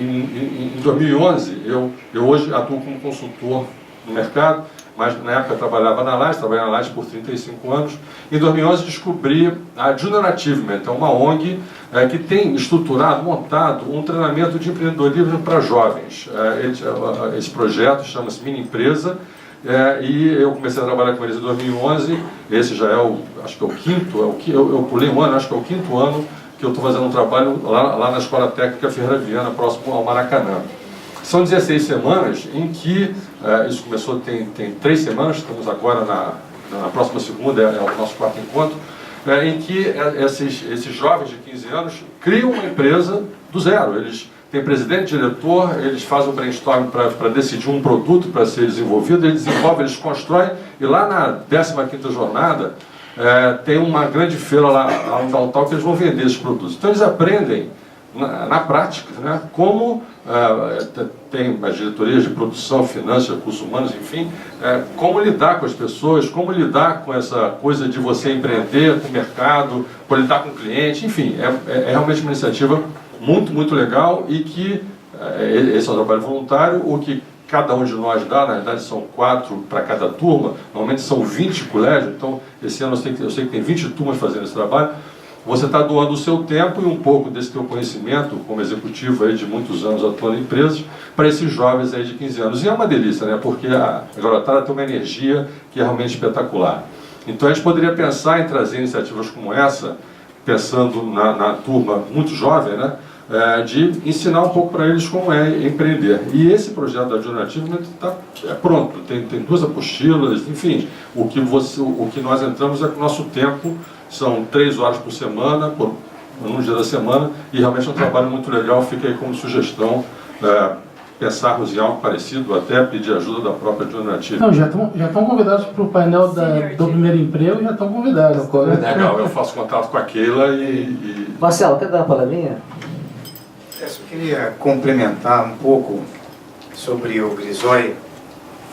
Em 2011, eu hoje atuo como consultor no mercado, mas na época eu trabalhava na Lages, trabalhei na Lages por 35 anos. Em 2011 descobri a Junior Achievement, é uma ONG que tem estruturado, montado um treinamento de empreendedorismo para jovens. Esse projeto chama-se Mini Empresa, e eu comecei a trabalhar com eles em 2011. Esse já acho que é o quinto, eu pulei um ano, acho que é o quinto ano que eu estou fazendo um trabalho lá na Escola Técnica Ferreira Viana, próximo ao Maracanã. São 16 semanas em que, isso começou, tem 3 semanas, estamos agora na próxima segunda, é o nosso 4º encontro, em que esses jovens de 15 anos criam uma empresa do zero. Eles têm presidente, diretor, eles fazem um brainstorm para decidir um produto para ser desenvolvido, eles desenvolvem, eles constroem, e lá na 15ª jornada, tem uma grande feira lá no Downtown que eles vão vender esses produtos. Então eles aprendem na prática, né, como tem as diretorias de produção, finanças, recursos humanos, enfim, como lidar com as pessoas, como lidar com essa coisa de você empreender com o mercado, como lidar com o cliente, enfim, é realmente uma iniciativa muito, muito legal e que esse é um trabalho voluntário, o que cada um de nós dá, na verdade são 4 para cada turma, normalmente são 20 colégios, então esse ano eu sei que tem 20 turmas fazendo esse trabalho. Você está doando o seu tempo e um pouco desse teu conhecimento, como executivo aí de muitos anos atuando em empresas, para esses jovens aí de 15 anos. E é uma delícia, né? Porque a garotada tem uma energia que é realmente espetacular. Então a gente poderia pensar em trazer iniciativas como essa, pensando na turma muito jovem, né? De ensinar um pouco para eles como é empreender. E esse projeto da Junior Achievement está pronto, tem 2 apostilas, enfim, o que nós entramos é que o nosso tempo são 3 horas por semana, por um dia da semana, e realmente é um trabalho muito legal. Fica aí como sugestão pensarmos em algo parecido, até pedir ajuda da própria Junior Achievement. Não, já estão convidados para o painel do primeiro emprego, já estão convidados. Legal, eu faço contato com a Keila e... Marcelo, quer dar uma palavrinha? Eu só queria complementar um pouco sobre o Grisoi,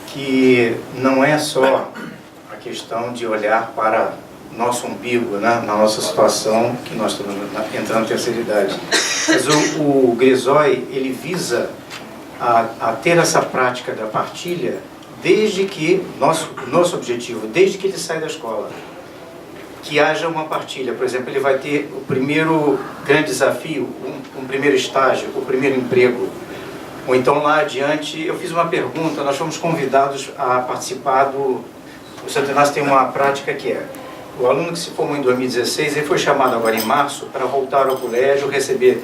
que não é só a questão de olhar para nosso umbigo, né, na nossa situação, que nós estamos entrando na terceira idade. Mas o Grisoi, ele visa a ter essa prática da partilha desde que, nosso objetivo, desde que ele sai da escola, que haja uma partilha. Por exemplo, ele vai ter o primeiro grande desafio, um primeiro estágio, o primeiro emprego. Ou então lá adiante, eu fiz uma pergunta, nós fomos convidados a participar o Santo Inácio tem uma prática que é, o aluno que se formou em 2016, ele foi chamado agora em março para voltar ao colégio, receber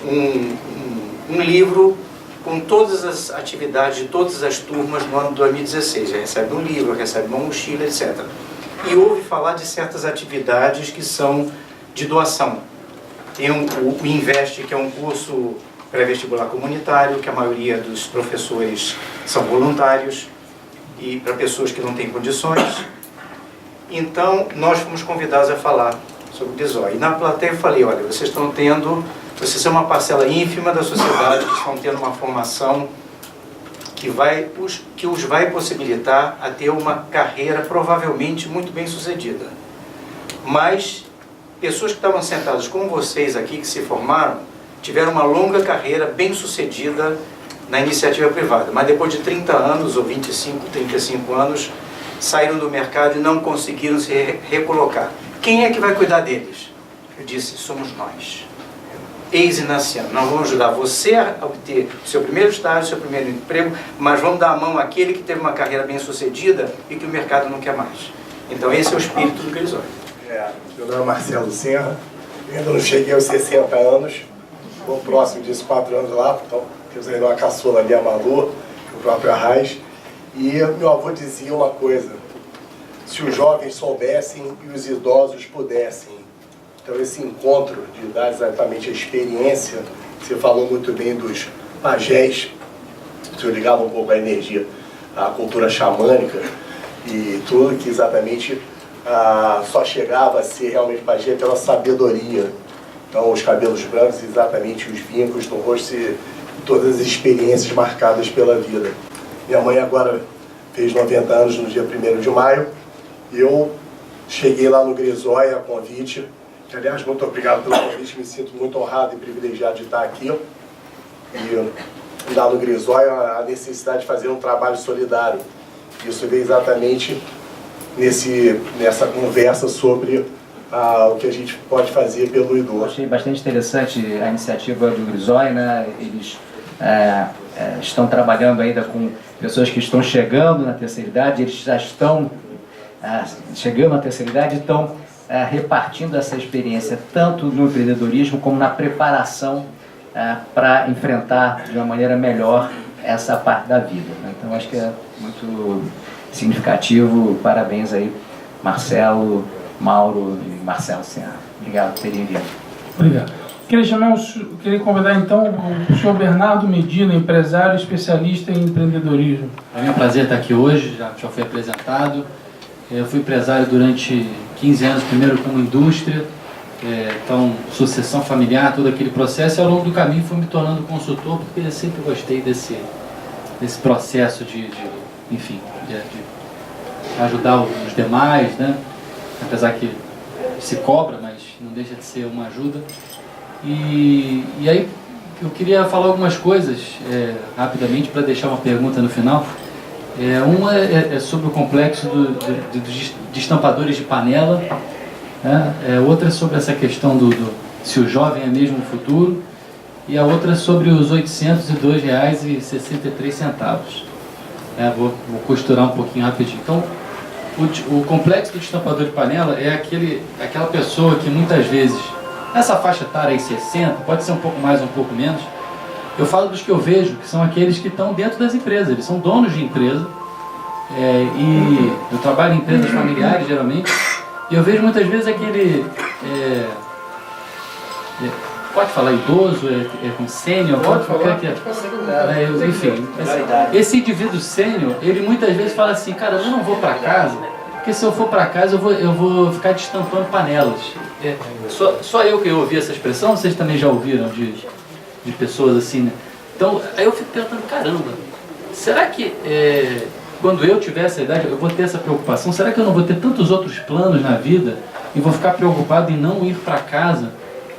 um livro com todas as atividades de todas as turmas no ano de 2016. Ele recebe um livro, recebe uma mochila, etc. E ouve falar de certas atividades que são de doação. Tem o Investe, que é um curso pré-vestibular comunitário, que a maioria dos professores são voluntários, e para pessoas que não têm condições. Então, nós fomos convidados a falar sobre o Grisoi. E na plateia eu falei, olha, vocês são uma parcela ínfima da sociedade que estão tendo uma formação que os vai possibilitar a ter uma carreira provavelmente muito bem sucedida. Mas pessoas que estavam sentadas como vocês aqui, que se formaram, tiveram uma longa carreira bem sucedida na iniciativa privada, mas depois de 30 anos, ou 25, 35 anos, saíram do mercado e não conseguiram se recolocar. Quem é que vai cuidar deles? Eu disse, somos nós. ex-inaciano. Nós vamos ajudar você a obter o seu primeiro estágio, o seu primeiro emprego, mas vamos dar a mão àquele que teve uma carreira bem sucedida e que o mercado não quer mais. Então esse é o espírito do Grisói. Meu nome é Marcelo Serra, eu ainda não cheguei aos 60 anos, estou próximo disso, 4 anos lá, então temos ainda uma caçula ali, a Malu, o próprio Arraiz, e meu avô dizia uma coisa: se os jovens soubessem e os idosos pudessem. Então esse encontro de dar exatamente a experiência, você falou muito bem dos pajés, você ligava um pouco a energia, a cultura xamânica e tudo que exatamente só chegava a ser realmente pajé pela sabedoria. Então os cabelos brancos, exatamente os vincos no rosto e todas as experiências marcadas pela vida. Minha mãe agora fez 90 anos no dia 1º de maio. Eu cheguei lá no Grisói a convite. Aliás, muito obrigado pelo convite, me sinto muito honrado e privilegiado de estar aqui. E lá no Grisói a necessidade de fazer um trabalho solidário. Isso veio exatamente nessa conversa sobre o que a gente pode fazer pelo idoso. Achei bastante interessante a iniciativa do Grisói, né? Eles estão trabalhando ainda com pessoas que estão chegando na terceira idade, eles já estão chegando na terceira idade e estão repartindo essa experiência tanto no empreendedorismo como na preparação para enfrentar de uma maneira melhor essa parte da vida, né? Então acho que é muito significativo. Parabéns aí, Marcelo, Mauro e Marcelo Serra. Obrigado por terem vindo. Obrigado. Queria convidar então o senhor Bernardo Medina, empresário especialista em empreendedorismo. É um prazer estar aqui hoje, já foi apresentado. Eu fui empresário durante 15 anos, primeiro como indústria, então sucessão familiar, todo aquele processo, e ao longo do caminho fui me tornando consultor, porque eu sempre gostei desse processo de ajudar os demais, né? Apesar que se cobra, mas não deixa de ser uma ajuda. E aí eu queria falar algumas coisas rapidamente para deixar uma pergunta no final. Uma é sobre o complexo dos estampadores de panela, né? Outra é sobre essa questão se o jovem é mesmo o futuro, e a outra é sobre os R$ 802,63. Vou costurar um pouquinho rapidinho. Então, o complexo do estampador de panela é aquela pessoa que muitas vezes, nessa faixa etária aí 60, pode ser um pouco mais, um pouco menos. Eu falo dos que eu vejo, que são aqueles que estão dentro das empresas, eles são donos de empresa, e eu trabalho em empresas familiares, geralmente, e eu vejo muitas vezes aquele... pode falar idoso, com sênior, pode falar, enfim, esse indivíduo sênior, ele muitas vezes fala assim: cara, eu não vou para casa, porque se eu for para casa eu vou ficar destampando panelas. Só eu que ouvi essa expressão, vocês também já ouviram de pessoas assim, né? Então, aí eu fico perguntando, caramba, será que quando eu tiver essa idade eu vou ter essa preocupação? Será que eu não vou ter tantos outros planos na vida e vou ficar preocupado em não ir para casa,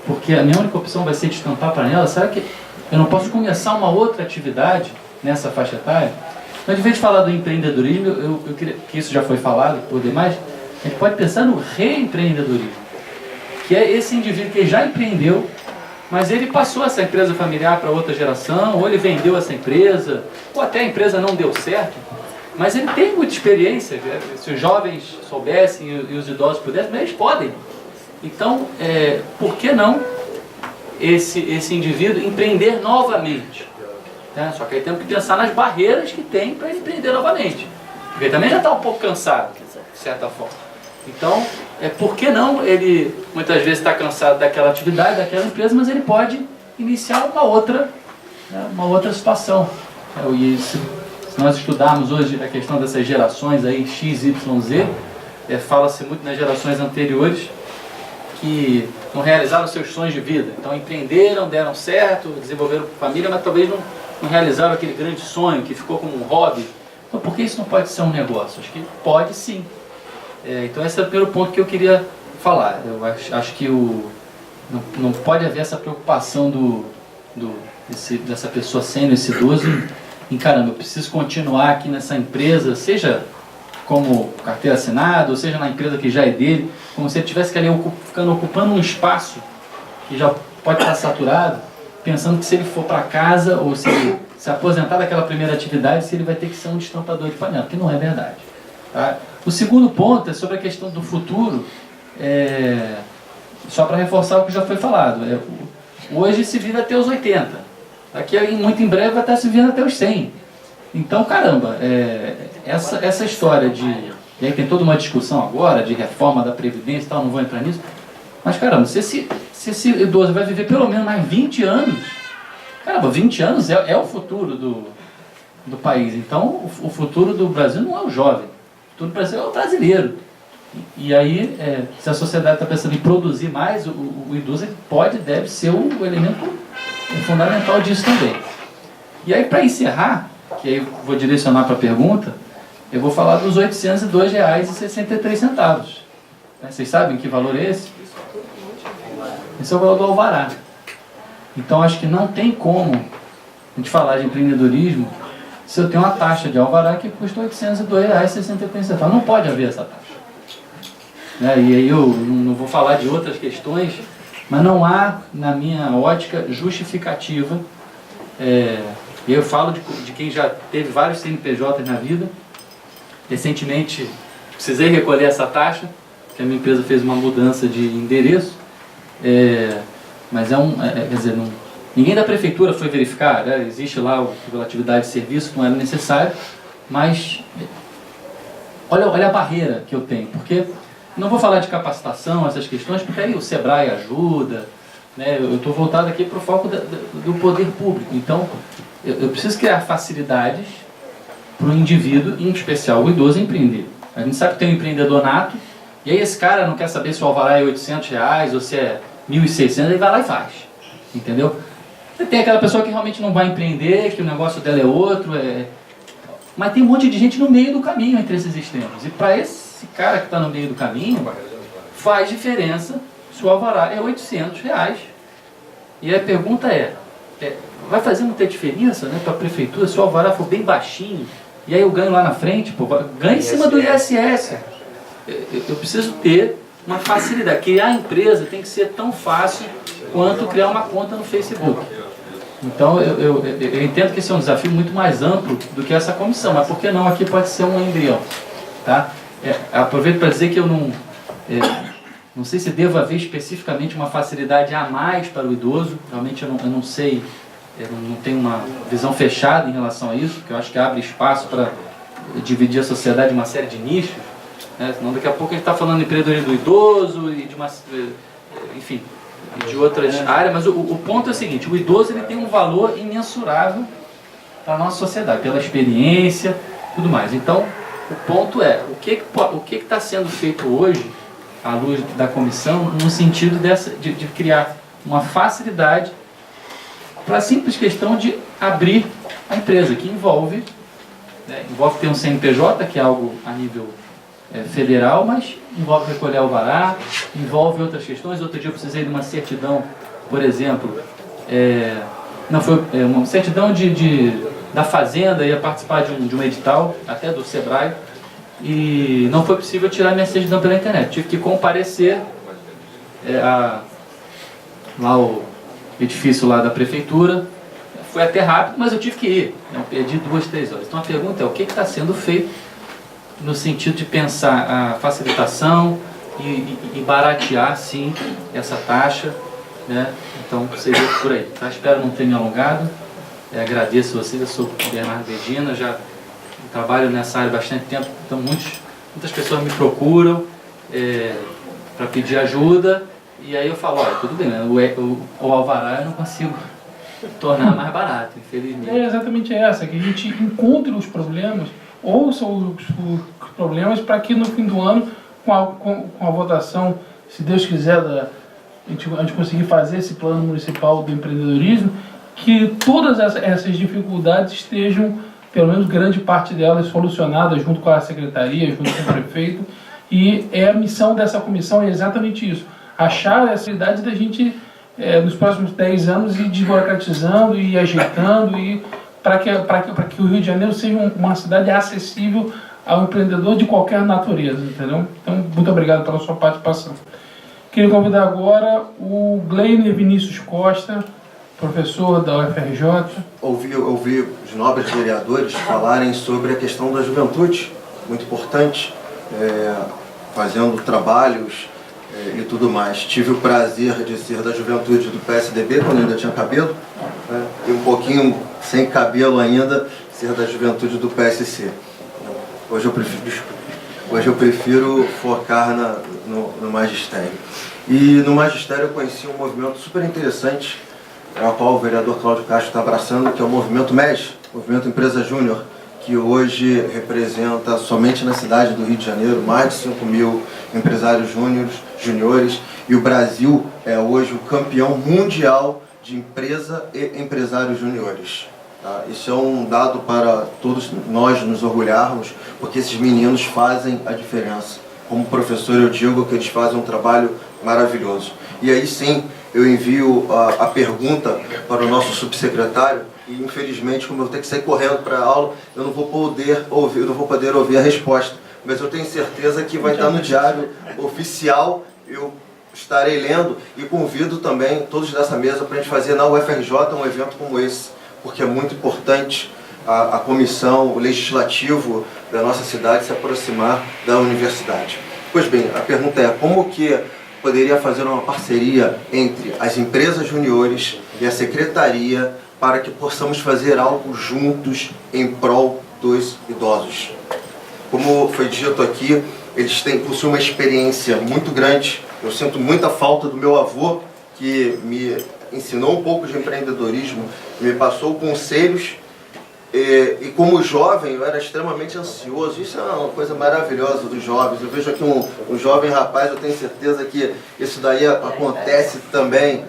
porque a minha única opção vai ser destampar panela? Será que eu não posso começar uma outra atividade nessa faixa etária? Então, de vez de falar do empreendedorismo, eu queria, que isso já foi falado por demais, a gente pode pensar no reempreendedorismo, que é esse indivíduo que já empreendeu, mas ele passou essa empresa familiar para outra geração, ou ele vendeu essa empresa, ou até a empresa não deu certo, mas ele tem muita experiência. Se os jovens soubessem e os idosos pudessem, mas eles podem. Então, por que não esse indivíduo empreender novamente? Né? Só que aí temos que pensar nas barreiras que tem para ele empreender novamente. Porque ele também já está um pouco cansado, de certa forma. Então, por que não ele muitas vezes está cansado daquela atividade, daquela empresa, mas ele pode iniciar uma outra situação. E se nós estudarmos hoje a questão dessas gerações aí, X, Y, Z, fala-se muito nas gerações anteriores que não realizaram seus sonhos de vida. Então empreenderam, deram certo, desenvolveram família, mas talvez não realizaram aquele grande sonho que ficou como um hobby. Então por que isso não pode ser um negócio? Acho que pode sim. Então esse é o primeiro ponto que eu queria falar. Eu acho que não pode haver essa preocupação dessa pessoa sendo esse idoso em caramba, eu preciso continuar aqui nessa empresa, seja como carteira assinada, ou seja na empresa que já é dele, como se ele estivesse ali ocupando um espaço que já pode estar saturado, pensando que se ele for para casa ou se ele se aposentar daquela primeira atividade, se ele vai ter que ser um destampador de panela, que não é verdade. Tá? O segundo ponto é sobre a questão do futuro, só para reforçar o que já foi falado. Hoje se vive até os 80, daqui muito em breve vai estar se vivendo até os 100. Então, caramba, essa história de... E aí tem toda uma discussão agora de reforma da Previdência e tal, não vou entrar nisso. Mas, caramba, se esse idoso vai viver pelo menos mais 20 anos, caramba, 20 anos é o futuro do país. Então, o futuro do Brasil não é o jovem. O futuro do Brasil é o brasileiro. E aí, se a sociedade está pensando em produzir mais, o idoso deve ser o elemento fundamental disso também. E aí, para encerrar, que aí vou direcionar para a pergunta, eu vou falar dos R$ 802,63. Vocês sabem que valor é esse? Esse é o valor do alvará. Então, acho que não tem como a gente falar de empreendedorismo se eu tenho uma taxa de alvará que custa R$ 802,63. Não pode haver essa taxa. E aí eu não vou falar de outras questões, mas não há, na minha ótica, justificativa. Eu falo de quem já teve vários CNPJs na vida. Recentemente, precisei recolher essa taxa, porque a minha empresa fez uma mudança de endereço. Mas quer dizer, ninguém da prefeitura foi verificar, existe lá a atividade de serviço, não era necessário, mas olha a barreira que eu tenho, porque não vou falar de capacitação, essas questões, porque aí o Sebrae ajuda, eu estou voltado aqui para o foco do poder público. Então, eu preciso criar facilidades para o indivíduo, em especial o idoso, empreender. A gente sabe que tem um empreendedor nato, e aí esse cara não quer saber se o alvará é R$ 800 ou se é R$ 1.600, ele vai lá e faz. Entendeu? Tem aquela pessoa que realmente não vai empreender, que o negócio dela é outro, mas tem um monte de gente no meio do caminho entre esses extremos. E para esse cara que está no meio do caminho, faz diferença se o alvará é R$ 800. E a pergunta vai fazer muita diferença, para a prefeitura se o alvará for bem baixinho, e aí eu ganho lá na frente, ganho em cima do ISS. Eu preciso ter uma facilidade. Criar a empresa tem que ser tão fácil quanto criar uma conta no Facebook. Então, eu entendo que esse é um desafio muito mais amplo do que essa comissão, mas por que não aqui pode ser um embrião? Tá? Aproveito para dizer que eu não sei se devo haver especificamente uma facilidade a mais para o idoso, realmente eu não sei, eu não tenho uma visão fechada em relação a isso, porque eu acho que abre espaço para dividir a sociedade em uma série de nichos, senão daqui a pouco a gente está falando de empreendedorismo do idoso e de enfim, de outras áreas, mas o ponto é o seguinte: o idoso ele tem um valor imensurável para a nossa sociedade, pela experiência e tudo mais. Então, o ponto é, o que está sendo feito hoje, à luz da comissão, no sentido de criar uma facilidade para a simples questão de abrir a empresa, que envolve ter um CNPJ, que é algo a nível federal, mas envolve recolher alvará, envolve outras questões. Outro dia eu precisei de uma certidão, por exemplo, não foi uma certidão da fazenda, ia participar de um edital, até do Sebrae, e não foi possível tirar minha certidão pela internet. Tive que comparecer lá o edifício lá da prefeitura. Foi até rápido, mas eu tive que ir. Eu perdi 2, 3 horas. Então a pergunta é: o que está sendo feito no sentido de pensar a facilitação e baratear, sim, essa taxa, Então, seria por aí. Tá? Espero não ter me alongado. Agradeço a vocês. Eu sou Bernardo Regina, já trabalho nessa área há bastante tempo, então muitas pessoas me procuram para pedir ajuda, e aí eu falo: olha, tudo bem, o alvará eu não consigo tornar mais barato, infelizmente. É exatamente essa, que a gente encontre os problemas, ouça os problemas, para que no fim do ano, com a votação, se Deus quiser, a gente conseguir fazer esse plano municipal do empreendedorismo, que todas essas dificuldades estejam, pelo menos grande parte delas, solucionadas junto com a secretaria, junto com o prefeito. E a missão dessa comissão é exatamente isso: achar essa idade da gente, nos próximos 10 anos, ir desburocratizando e ajeitando, e para que o Rio de Janeiro seja uma cidade acessível ao empreendedor de qualquer natureza, entendeu? Então, muito obrigado pela sua participação. Queria convidar agora o Gleiner Vinícius Costa, professor da UFRJ. Ouvi os nobres vereadores falarem sobre a questão da juventude, muito importante, fazendo trabalhos e tudo mais. Tive o prazer de ser da juventude do PSDB, quando ainda tinha cabelo, e um pouquinho sem cabelo ainda, ser da juventude do PSC. Hoje eu prefiro focar no magistério. E no magistério eu conheci um movimento super interessante, ao qual o vereador Cláudio Castro está abraçando, que é o movimento MES, Movimento Empresa Júnior, que hoje representa somente na cidade do Rio de Janeiro mais de 5.000 empresários júniores, e o Brasil é hoje o campeão mundial de empresa e empresários júniores. Tá? Isso é um dado para todos nós nos orgulharmos, porque esses meninos fazem a diferença. Como professor eu digo que eles fazem um trabalho maravilhoso. E aí sim, eu envio a pergunta para o nosso subsecretário, e infelizmente, como eu vou ter que sair correndo para a aula, eu não vou poder ouvir a resposta. Mas eu tenho certeza que vai estar no diário oficial, eu estarei lendo, e convido também todos dessa mesa para a gente fazer na UFRJ um evento como esse, porque é muito importante a comissão, o legislativo da nossa cidade se aproximar da universidade. Pois bem, a pergunta é, como que poderia fazer uma parceria entre as empresas juniores e a secretaria para que possamos fazer algo juntos em prol dos idosos? Como foi dito aqui, eles possuem uma experiência muito grande. Eu sinto muita falta do meu avô, que me ensinou um pouco de empreendedorismo, me passou conselhos, e como jovem eu era extremamente ansioso. Isso é uma coisa maravilhosa dos jovens. Eu vejo aqui um jovem rapaz, eu tenho certeza que isso daí acontece também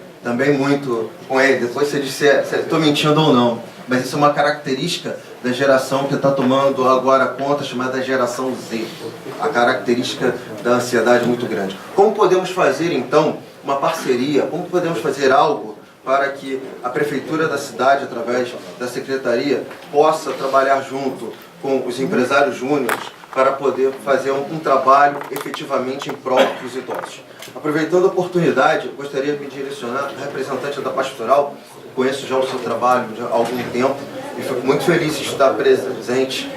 muito com ele. Depois você diz se estou mentindo ou não, mas isso é uma característica da geração que está tomando agora conta, chamada geração Z. A característica da ansiedade muito grande. Como podemos fazer então uma parceria, como podemos fazer algo para que a prefeitura da cidade, através da secretaria, possa trabalhar junto com os empresários júniores para poder fazer um trabalho efetivamente em prol dos idosos? Aproveitando a oportunidade, gostaria de me direcionar à representante da pastoral. Conheço já o seu trabalho há algum tempo e fico muito feliz de estar presente,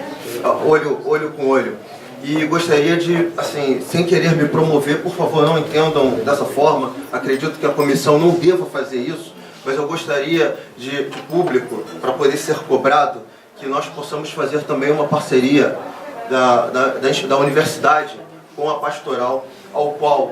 olho com olho. E gostaria de, assim, sem querer me promover, por favor, não entendam dessa forma. Acredito que a comissão não deva fazer isso, mas eu gostaria de público, para poder ser cobrado, que nós possamos fazer também uma parceria da universidade com a pastoral, ao qual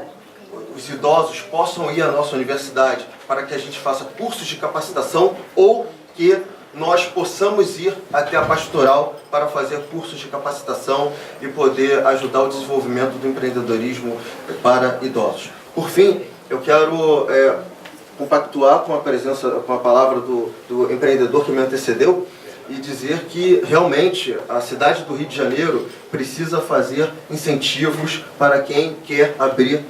os idosos possam ir à nossa universidade para que a gente faça cursos de capacitação, ou que nós possamos ir até a pastoral para fazer cursos de capacitação e poder ajudar o desenvolvimento do empreendedorismo para idosos. Por fim, eu quero compactuar com a palavra do empreendedor que me antecedeu e dizer que realmente a cidade do Rio de Janeiro precisa fazer incentivos para quem quer abrir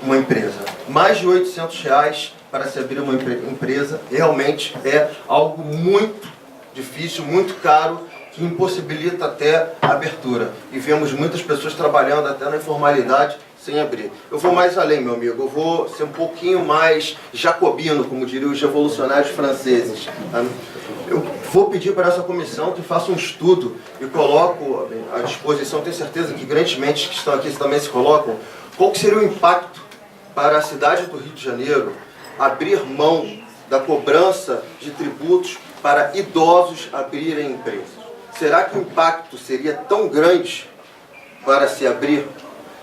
uma empresa. Mais de R$800 para se abrir uma empresa realmente é algo muito difícil, muito caro, que impossibilita até a abertura. E vemos muitas pessoas trabalhando até na informalidade sem abrir. Eu vou mais além, meu amigo, eu vou ser um pouquinho mais jacobino, como diriam os revolucionários franceses. Eu vou pedir para essa comissão que faça um estudo e coloco à disposição, tenho certeza que grandes mentes que estão aqui também se colocam, qual que seria o impacto para a cidade do Rio de Janeiro abrir mão da cobrança de tributos para idosos abrirem empresas. Será que o impacto seria tão grande para se abrir?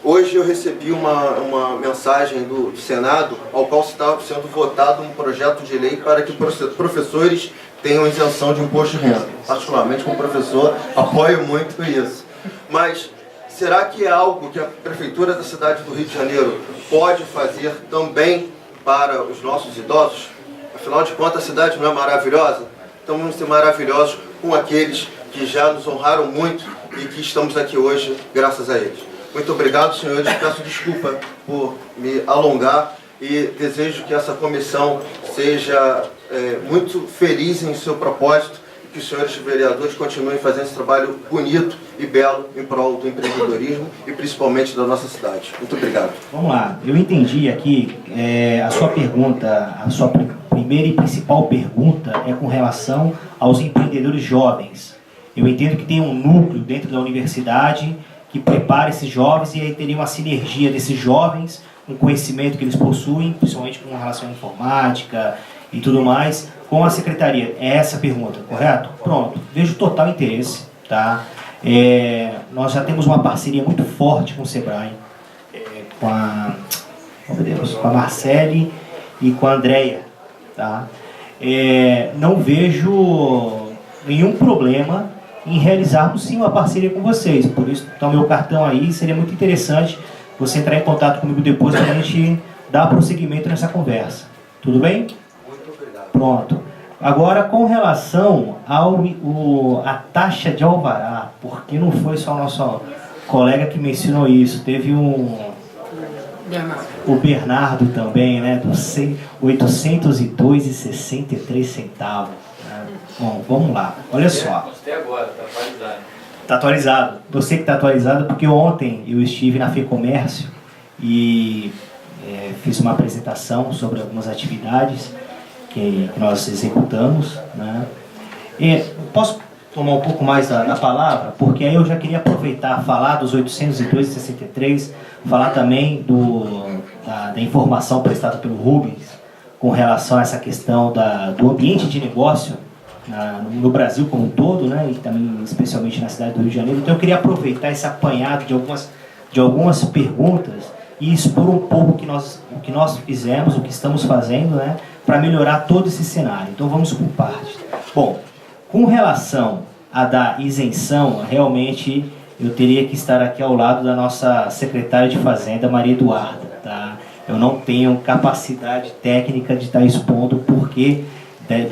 Hoje eu recebi uma mensagem do Senado, ao qual está sendo votado um projeto de lei para que professores tenham isenção de imposto de renda. Particularmente, como professor, apoio muito isso. Mas será que é algo que a Prefeitura da cidade do Rio de Janeiro pode fazer também para os nossos idosos? Afinal de contas, a cidade não é maravilhosa? Então vamos ser maravilhosos com aqueles que já nos honraram muito e que estamos aqui hoje graças a eles. Muito obrigado, senhores. Peço desculpa por me alongar e desejo que essa comissão seja muito feliz em seu propósito, que os senhores vereadores continuem fazendo esse trabalho bonito e belo em prol do empreendedorismo e principalmente da nossa cidade. Muito obrigado. Vamos lá, eu entendi aqui a sua pergunta, a sua primeira e principal pergunta é com relação aos empreendedores jovens. Eu entendo que tem um núcleo dentro da universidade que prepara esses jovens e aí teria uma sinergia desses jovens, um conhecimento que eles possuem, principalmente com relação à informática e tudo mais, com a secretaria. É essa a pergunta, correto? Pronto, vejo total interesse, tá? Nós já temos uma parceria muito forte com o Sebrae, com a Marcele e com a Andrea, tá? Não vejo nenhum problema em realizarmos sim uma parceria com vocês, por isso então meu cartão aí, seria muito interessante você entrar em contato comigo depois para a gente dar prosseguimento nessa conversa. Tudo bem? Muito obrigado. Pronto. Agora, com relação à taxa de alvará, porque não foi só o nosso colega que mencionou isso, teve o Bernardo também, né, dos 802,63 centavos. Né? Bom, vamos lá. Olha só. Até agora, está atualizado. Está atualizado. Eu sei que está atualizado porque ontem eu estive na FEComércio e fiz uma apresentação sobre algumas atividades que nós executamos, né? E posso tomar um pouco mais da palavra? Porque aí eu já queria aproveitar, falar dos 802,63, falar também da informação prestada pelo Rubens com relação a essa questão do ambiente de negócio no Brasil como um todo, né, e também especialmente na cidade do Rio de Janeiro. Então eu queria aproveitar esse apanhado de algumas perguntas e expor um pouco o que nós fizemos, o que estamos fazendo, né, para melhorar todo esse cenário. Então vamos por partes. Bom, com relação a dar isenção, realmente eu teria que estar aqui ao lado da nossa secretária de Fazenda, Maria Eduarda, tá? Eu não tenho capacidade técnica de estar expondo o porquê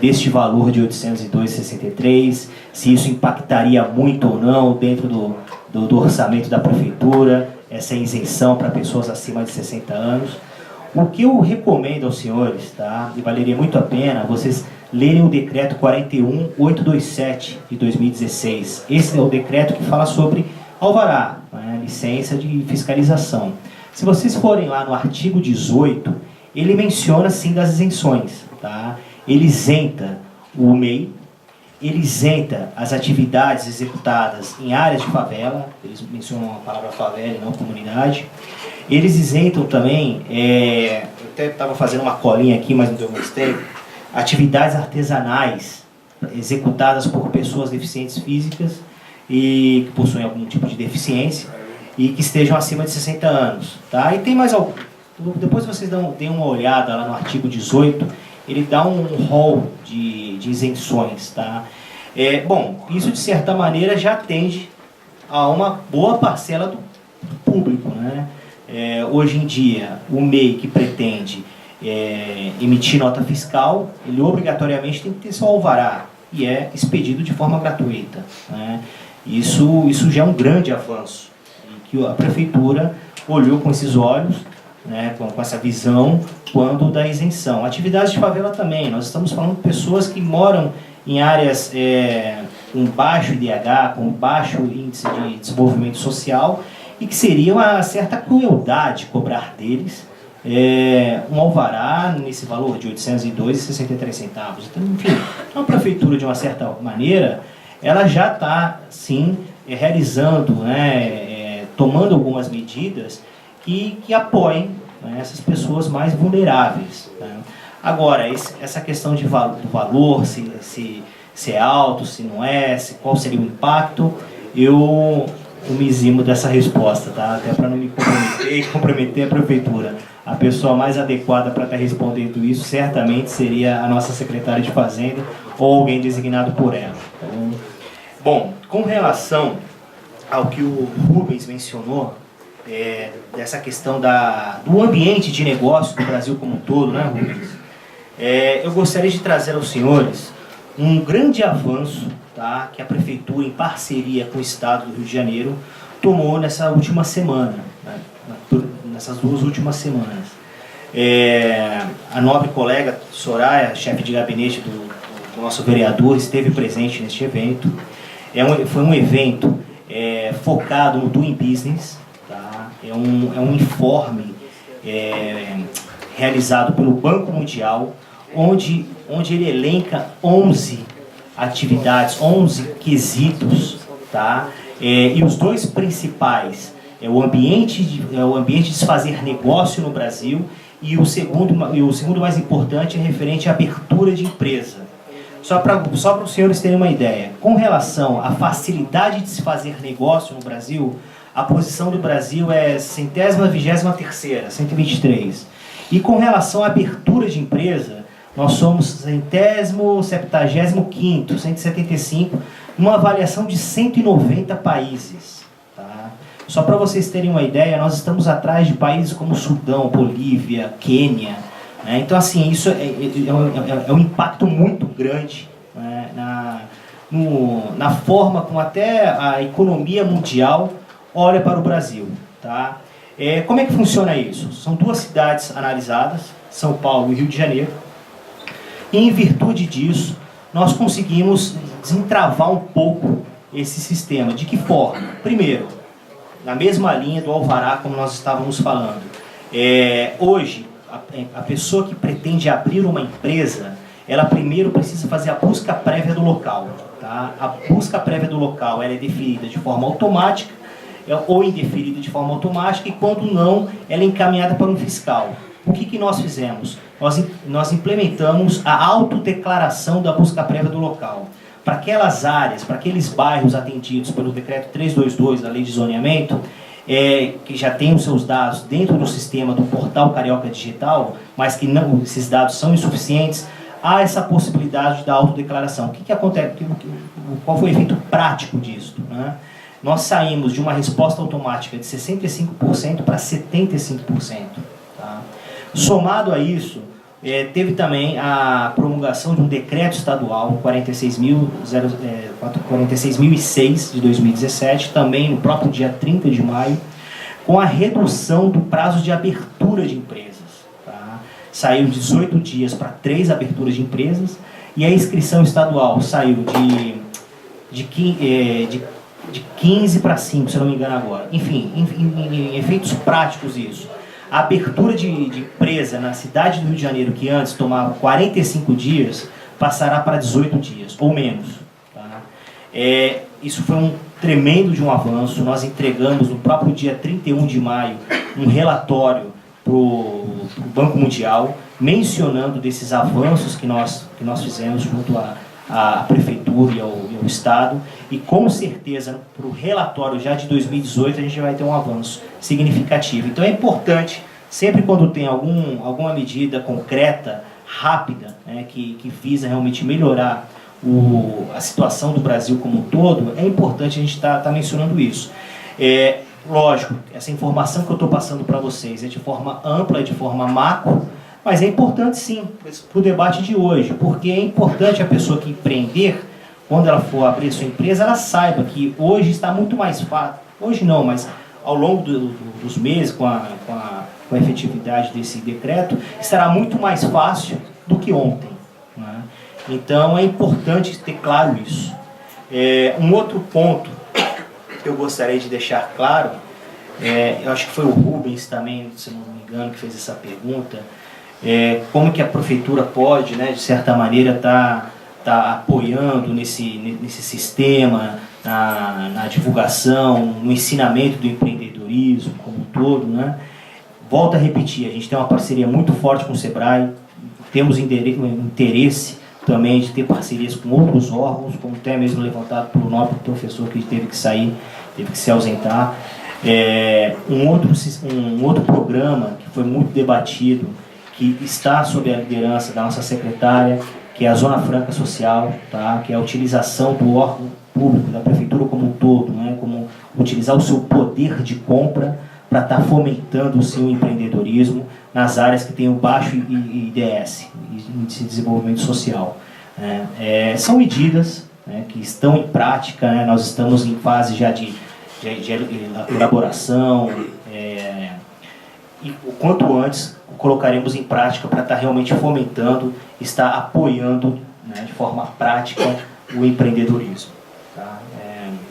deste valor de 802,63, se isso impactaria muito ou não dentro do orçamento da prefeitura, essa isenção para pessoas acima de 60 anos. O que eu recomendo aos senhores, tá, e valeria muito a pena vocês lerem o decreto 41.827 de 2016. Esse é o decreto que fala sobre alvará, né, licença de fiscalização. Se vocês forem lá no artigo 18, ele menciona sim das isenções, tá? Ele isenta o MEI, ele isenta as atividades executadas em áreas de favela, eles mencionam a palavra favela e não comunidade. Eles isentam também, eu até estava fazendo uma colinha aqui, mas não deu muito tempo, atividades artesanais executadas por pessoas deficientes físicas e que possuem algum tipo de deficiência e que estejam acima de 60 anos. Tá? E tem mais algum. Depois vocês deem uma olhada lá no artigo 18, ele dá um rol de isenções. Tá? Bom, isso de certa maneira já atende a uma boa parcela do público. Né? Hoje em dia, o MEI que pretende emitir nota fiscal, ele obrigatoriamente tem que ter seu alvará e é expedido de forma gratuita. Né? Isso já é um grande avanço, que a prefeitura olhou com esses olhos, né, com essa visão, quando da isenção. Atividades de favela também, nós estamos falando de pessoas que moram em áreas com baixo IDH, com baixo índice de desenvolvimento social, e que seria uma certa crueldade cobrar deles um alvará nesse valor de 802,63 centavos. Então, enfim, a prefeitura, de uma certa maneira, ela já está, sim, realizando, né, tomando algumas medidas que apoiem, né, essas pessoas mais vulneráveis. Né? Agora, essa questão do valor, se é alto, se não é, qual seria o impacto, eu me eximo dessa resposta, tá? Até para não me comprometer e comprometer a prefeitura. A pessoa mais adequada para estar respondendo isso certamente seria a nossa secretária de Fazenda ou alguém designado por ela. Então, bom, com relação ao que o Rubens mencionou, dessa questão do ambiente de negócio do Brasil como um todo, né, Rubens? Eu gostaria de trazer aos senhores um grande avanço, tá, que a Prefeitura, em parceria com o Estado do Rio de Janeiro, tomou nessa última semana, né, nessas 2 últimas semanas. A nobre colega Soraya, chefe de gabinete do o nosso vereador esteve presente neste evento. Foi um evento focado no Doing Business, tá? É um informe realizado pelo Banco Mundial, onde ele elenca 11 atividades, 11 quesitos, tá? E os dois principais é o ambiente de se fazer negócio no Brasil, e o segundo mais importante é referente à abertura de empresa. Só para os senhores terem uma ideia, com relação à facilidade de se fazer negócio no Brasil, a posição do Brasil é 123ª, 123. E com relação à abertura de empresa, nós somos 175º, 175, numa avaliação de 190 países. Tá? Só para vocês terem uma ideia, nós estamos atrás de países como Sudão, Bolívia, Quênia. Né? Então, assim, isso é um impacto muito grande, né? na forma como até a economia mundial olha para o Brasil. Tá? Como é que funciona isso? São duas cidades analisadas, São Paulo e Rio de Janeiro. E, em virtude disso, nós conseguimos desentravar um pouco esse sistema. De que forma? Primeiro, na mesma linha do alvará, como nós estávamos falando. Hoje, a pessoa que pretende abrir uma empresa, ela primeiro precisa fazer a busca prévia do local. Tá? A busca prévia do local ela é definida de forma automática ou indeferida de forma automática, e quando não, ela é encaminhada para um fiscal. O que nós fizemos? Nós implementamos a autodeclaração da busca prévia do local. Para aquelas áreas, para aqueles bairros atendidos pelo decreto 322 da lei de zoneamento, que já tem os seus dados dentro do sistema do portal Carioca Digital, mas que não, esses dados são insuficientes, há essa possibilidade da autodeclaração. O que acontece? Qual foi o efeito prático disso? Né? Nós saímos de uma resposta automática de 65% para 75%. Tá? Somado a isso, teve também a promulgação de um decreto estadual 46.006 de 2017, também no próprio dia 30 de maio, com a redução do prazo de abertura de empresas. Tá? Saiu de 18 dias para 3 aberturas de empresas, e a inscrição estadual saiu de 15 para 5, se eu não me engano agora. Enfim, em efeitos práticos isso. A abertura de empresa na cidade do Rio de Janeiro, que antes tomava 45 dias, passará para 18 dias, ou menos. Tá? Isso foi um tremendo de um avanço. Nós entregamos no próprio dia 31 de maio um relatório para o Banco Mundial, mencionando desses avanços que nós fizemos junto à Prefeitura e ao Estado, e com certeza para o relatório já de 2018 a gente vai ter um avanço significativo. Então é importante, sempre quando tem alguma medida concreta, rápida, né, que visa realmente melhorar a situação do Brasil como um todo, é importante a gente estar mencionando isso. Lógico, essa informação que eu estou passando para vocês é de forma ampla, de forma macro, mas é importante sim para o debate de hoje, porque é importante a pessoa que empreender, quando ela for abrir sua empresa, ela saiba que hoje está muito mais fácil, hoje não, mas ao longo dos meses, com a efetividade desse decreto, estará muito mais fácil do que ontem. Né? Então é importante ter claro isso. Um outro ponto que eu gostaria de deixar claro, eu acho que foi o Rubens também, se não me engano, que fez essa pergunta, como que a prefeitura pode, né, de certa maneira, tá apoiando nesse sistema, na divulgação, no ensinamento do empreendedorismo como um todo. Né? Volto a repetir, a gente tem uma parceria muito forte com o SEBRAE, temos interesse também de ter parcerias com outros órgãos, como até mesmo levantado pelo nobre professor que teve que sair, teve que se ausentar. Um outro programa que foi muito debatido, que está sob a liderança da nossa secretária, que é a Zona Franca Social, tá? Que é a utilização do órgão público, da prefeitura como um todo, né? Como utilizar o seu poder de compra para estar fomentando o seu empreendedorismo nas áreas que têm o baixo IDS, Índice de Desenvolvimento Social. São medidas, né, que estão em prática, né? Nós estamos em fase já de elaboração, e o quanto antes colocaremos em prática para estar realmente fomentando, estar apoiando né, de forma prática o empreendedorismo. Tá?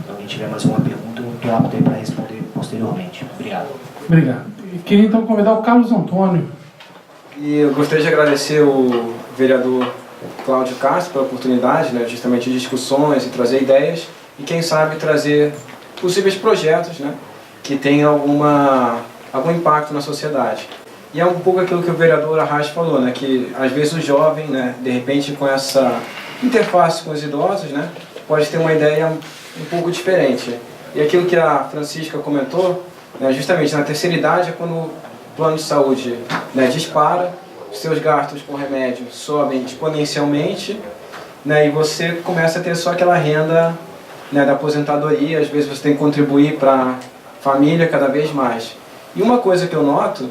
Se alguém tiver mais uma pergunta, eu estou apto para responder posteriormente. Obrigado. Obrigado. E queria então convidar o Carlos Antônio. E eu gostaria de agradecer o vereador Cláudio Castro pela oportunidade, né, justamente de discussões e trazer ideias e quem sabe trazer possíveis projetos, né, que tenham algum impacto na sociedade. E é um pouco aquilo que o vereador Arraes falou, né, que às vezes o jovem, né, de repente com essa interface com os idosos, né, pode ter uma ideia um pouco diferente. E aquilo que a Francisca comentou, né, justamente na terceira idade é quando o plano de saúde, né, dispara, os seus gastos com remédio sobem exponencialmente, né, e você começa a ter só aquela renda, né, da aposentadoria, às vezes você tem que contribuir para a família cada vez mais. E uma coisa que eu noto,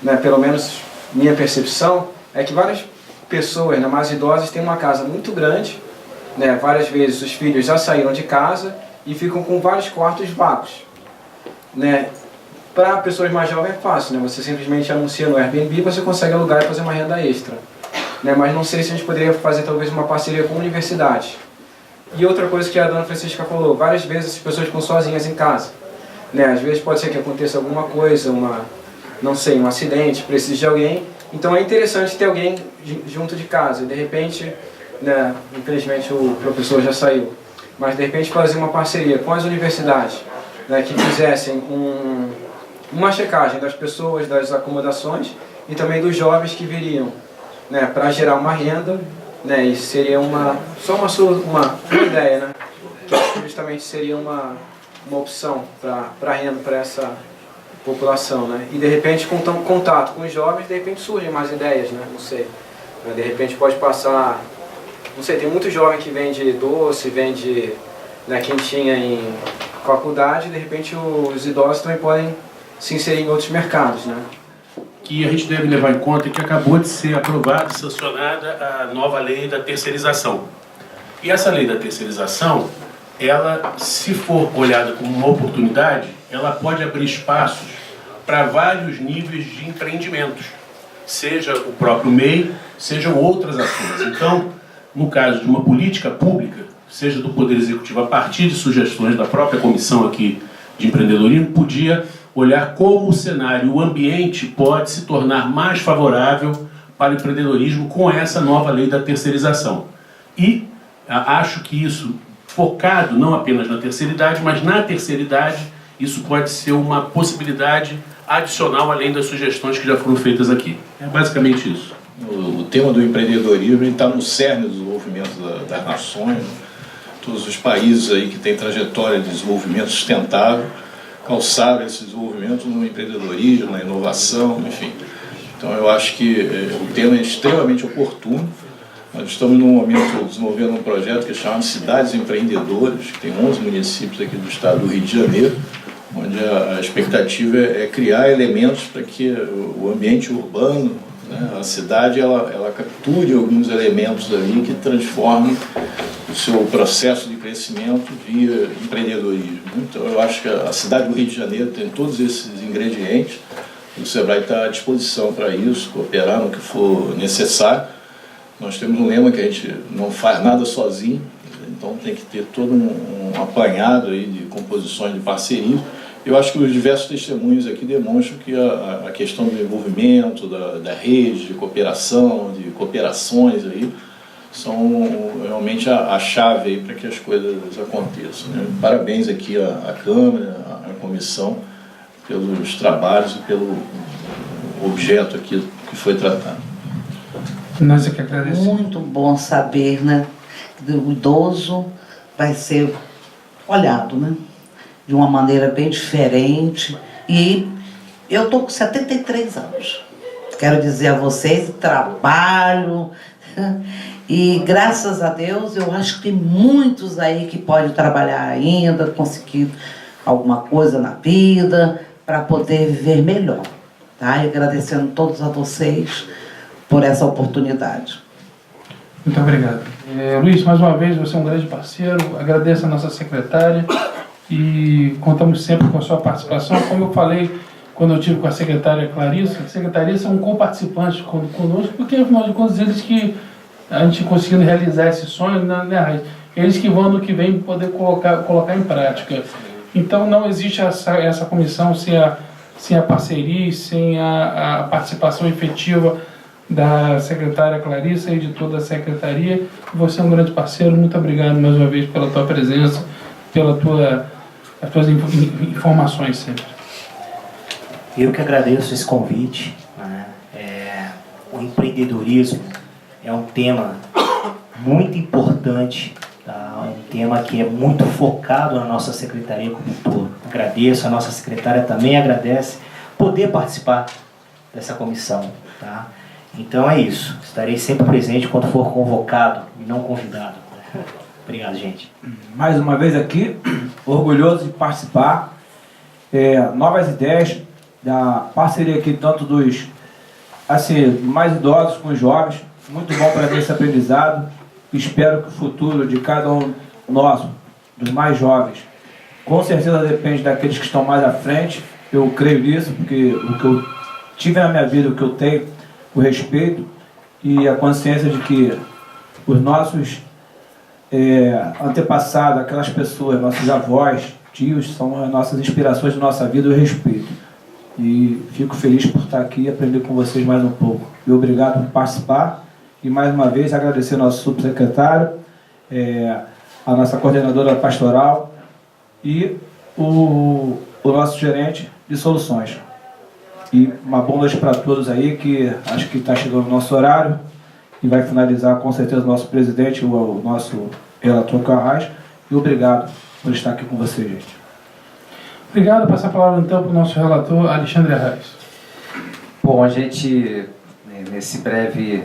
né, pelo menos minha percepção, é que várias pessoas, né, mais idosas têm uma casa muito grande, né, várias vezes os filhos já saíram de casa e ficam com vários quartos vagos, né. Para pessoas mais jovens é fácil, né? Você simplesmente anuncia no Airbnb e você consegue alugar e fazer uma renda extra, né? Mas não sei se a gente poderia fazer talvez uma parceria com a universidade. E outra coisa que a dona Francisca falou, várias vezes as pessoas ficam sozinhas em casa, né? Às vezes pode ser que aconteça alguma coisa, não sei, um acidente, precise de alguém. Então é interessante ter alguém junto de casa. E de repente, né, infelizmente o professor já saiu, mas de repente fazer uma parceria com as universidades, né, que fizessem uma checagem das pessoas, das acomodações e também dos jovens que viriam, né, para gerar uma renda, né, e seria só uma ideia, né, que justamente seria uma opção para renda para essa população, né, e de repente com contato com os jovens, de repente surgem mais ideias, né, não sei, de repente pode passar, não sei, tem muito jovem que vende doce, vende, né, quentinha em faculdade, de repente os idosos também podem se inserir em outros mercados, né? Que a gente deve levar em conta que acabou de ser aprovada e sancionada a nova lei da terceirização. E essa lei da terceirização, ela, se for olhada como uma oportunidade, ela pode abrir espaços para vários níveis de empreendimentos, seja o próprio MEI, sejam outras ações. Então, no caso de uma política pública, seja do Poder Executivo, a partir de sugestões da própria comissão aqui de empreendedorismo, podia olhar como o cenário, o ambiente pode se tornar mais favorável para o empreendedorismo com essa nova lei da terceirização. E acho que isso, focado não apenas na terceira idade, mas na terceira idade, isso pode ser uma possibilidade adicional além das sugestões que já foram feitas aqui. É basicamente isso. O tema do empreendedorismo está no cerne do desenvolvimento das nações, todos os países aí que têm trajetória de desenvolvimento sustentável calçaram esse desenvolvimento no empreendedorismo, na inovação, enfim. Então eu acho que o tema é extremamente oportuno. Nós estamos num momento desenvolvendo um projeto que é chamado Cidades Empreendedoras, que tem 11 municípios aqui do estado do Rio de Janeiro, onde a expectativa é criar elementos para que o ambiente urbano, né, a cidade, ela capture alguns elementos ali que transformem o seu processo de crescimento via empreendedorismo. Então eu acho que a cidade do Rio de Janeiro tem todos esses ingredientes, e o SEBRAE está à disposição para isso, cooperar no que for necessário. Nós temos um lema que a gente não faz nada sozinho, então tem que ter todo um apanhado aí de composições de parcerias. Eu acho que os diversos testemunhos aqui demonstram que a questão do envolvimento, da rede de cooperação, de cooperações aí, são realmente a chave aí para que as coisas aconteçam, né? Parabéns aqui à Câmara, à Comissão, pelos trabalhos e pelo objeto aqui que foi tratado. Nós é que agradecemos. Muito bom saber, né, que o idoso vai ser olhado, né, de uma maneira bem diferente. E eu estou com 73 anos. Quero dizer a vocês, trabalho, e graças a Deus eu acho que tem muitos aí que podem trabalhar ainda, conseguir alguma coisa na vida para poder viver melhor, tá? E agradecendo a todos a vocês por essa oportunidade. Muito obrigado. Luiz, mais uma vez, você é um grande parceiro, agradeço a nossa secretária e contamos sempre com a sua participação. Como eu falei quando eu tive com a secretária Clarissa, a secretária são comparticipantes conosco, porque afinal de contas eles que a gente conseguindo realizar esse sonho, né, Raiz? Eles que vão ano que vem poder colocar em prática. Então não existe essa comissão sem a parceria, sem a participação efetiva da secretária Clarissa e de toda a secretaria. Você é um grande parceiro, muito obrigado mais uma vez pela tua presença, pelas tuas informações sempre. Eu que agradeço esse convite, né? O empreendedorismo é um tema muito importante, tá? Um tema que é muito focado na nossa secretaria como um todo. Agradeço, a nossa secretária também agradece poder participar dessa comissão, tá? Então é isso, estarei sempre presente quando for convocado e não convidado. Obrigado, gente. Mais uma vez aqui, orgulhoso de participar. Novas ideias da parceria aqui, tanto dos mais idosos com os jovens. Muito bom para ter esse aprendizado. Espero que o futuro de cada um nosso, dos mais jovens, com certeza depende daqueles que estão mais à frente. Eu creio nisso, porque o que eu tive na minha vida, o que eu tenho, o respeito e a consciência de que os nossos antepassados, aquelas pessoas, nossos avós, tios, são as nossas inspirações de nossa vida, o respeito. E fico feliz por estar aqui e aprender com vocês mais um pouco. E obrigado por participar. E mais uma vez agradecer ao nosso subsecretário, a nossa coordenadora pastoral e o nosso gerente de soluções. E uma boa noite para todos aí, que acho que está chegando o nosso horário e vai finalizar com certeza o nosso presidente, o nosso relator Carrasco. E obrigado por estar aqui com vocês, gente. Obrigado. Passo a palavra então para o nosso relator, Alexandre Arraes. Bom, a gente, nesse breve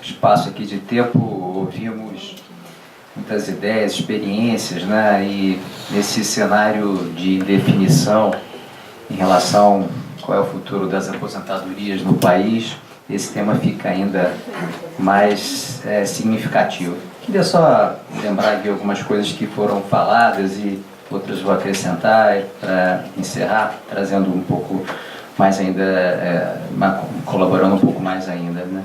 espaço aqui de tempo, ouvimos muitas ideias, experiências, né? E nesse cenário de indefinição em relação qual é o futuro das aposentadorias no país, esse tema fica ainda mais significativo. Queria só lembrar aqui algumas coisas que foram faladas e outras vou acrescentar para encerrar, trazendo um pouco mais ainda, colaborando um pouco mais ainda, né?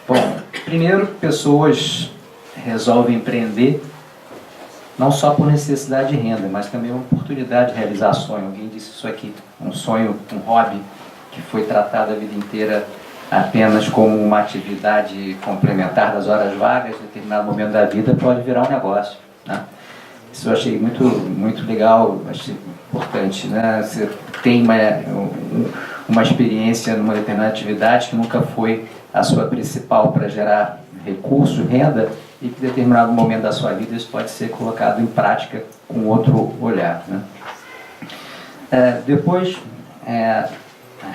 Bom, primeiro, pessoas resolvem empreender não só por necessidade de renda, mas também uma oportunidade de realizar sonho. Alguém disse isso aqui, um sonho, um hobby que foi tratado a vida inteira apenas como uma atividade complementar das horas vagas, em determinado momento da vida pode virar um negócio, né? Isso eu achei muito legal, achei importante, né? Você tem uma experiência numa determinada atividade que nunca foi a sua principal para gerar recurso, renda, e que em determinado momento da sua vida isso pode ser colocado em prática com outro olhar, né? Depois,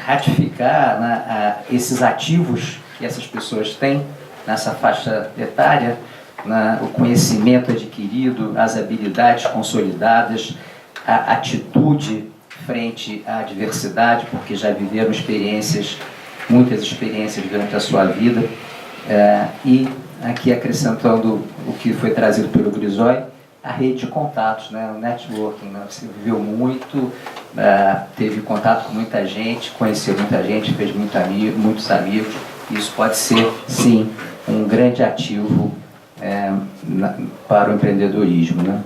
ratificar, né, esses ativos que essas pessoas têm nessa faixa etária, né, o conhecimento adquirido, as habilidades consolidadas, a atitude frente à adversidade, porque já viveram muitas experiências durante a sua vida, e aqui acrescentando o que foi trazido pelo Grisói, a rede de contatos, né, o networking, né? Você viveu muito, teve contato com muita gente, conheceu muita gente, fez muitos amigos. Isso pode ser, sim, um grande ativo para o empreendedorismo, né?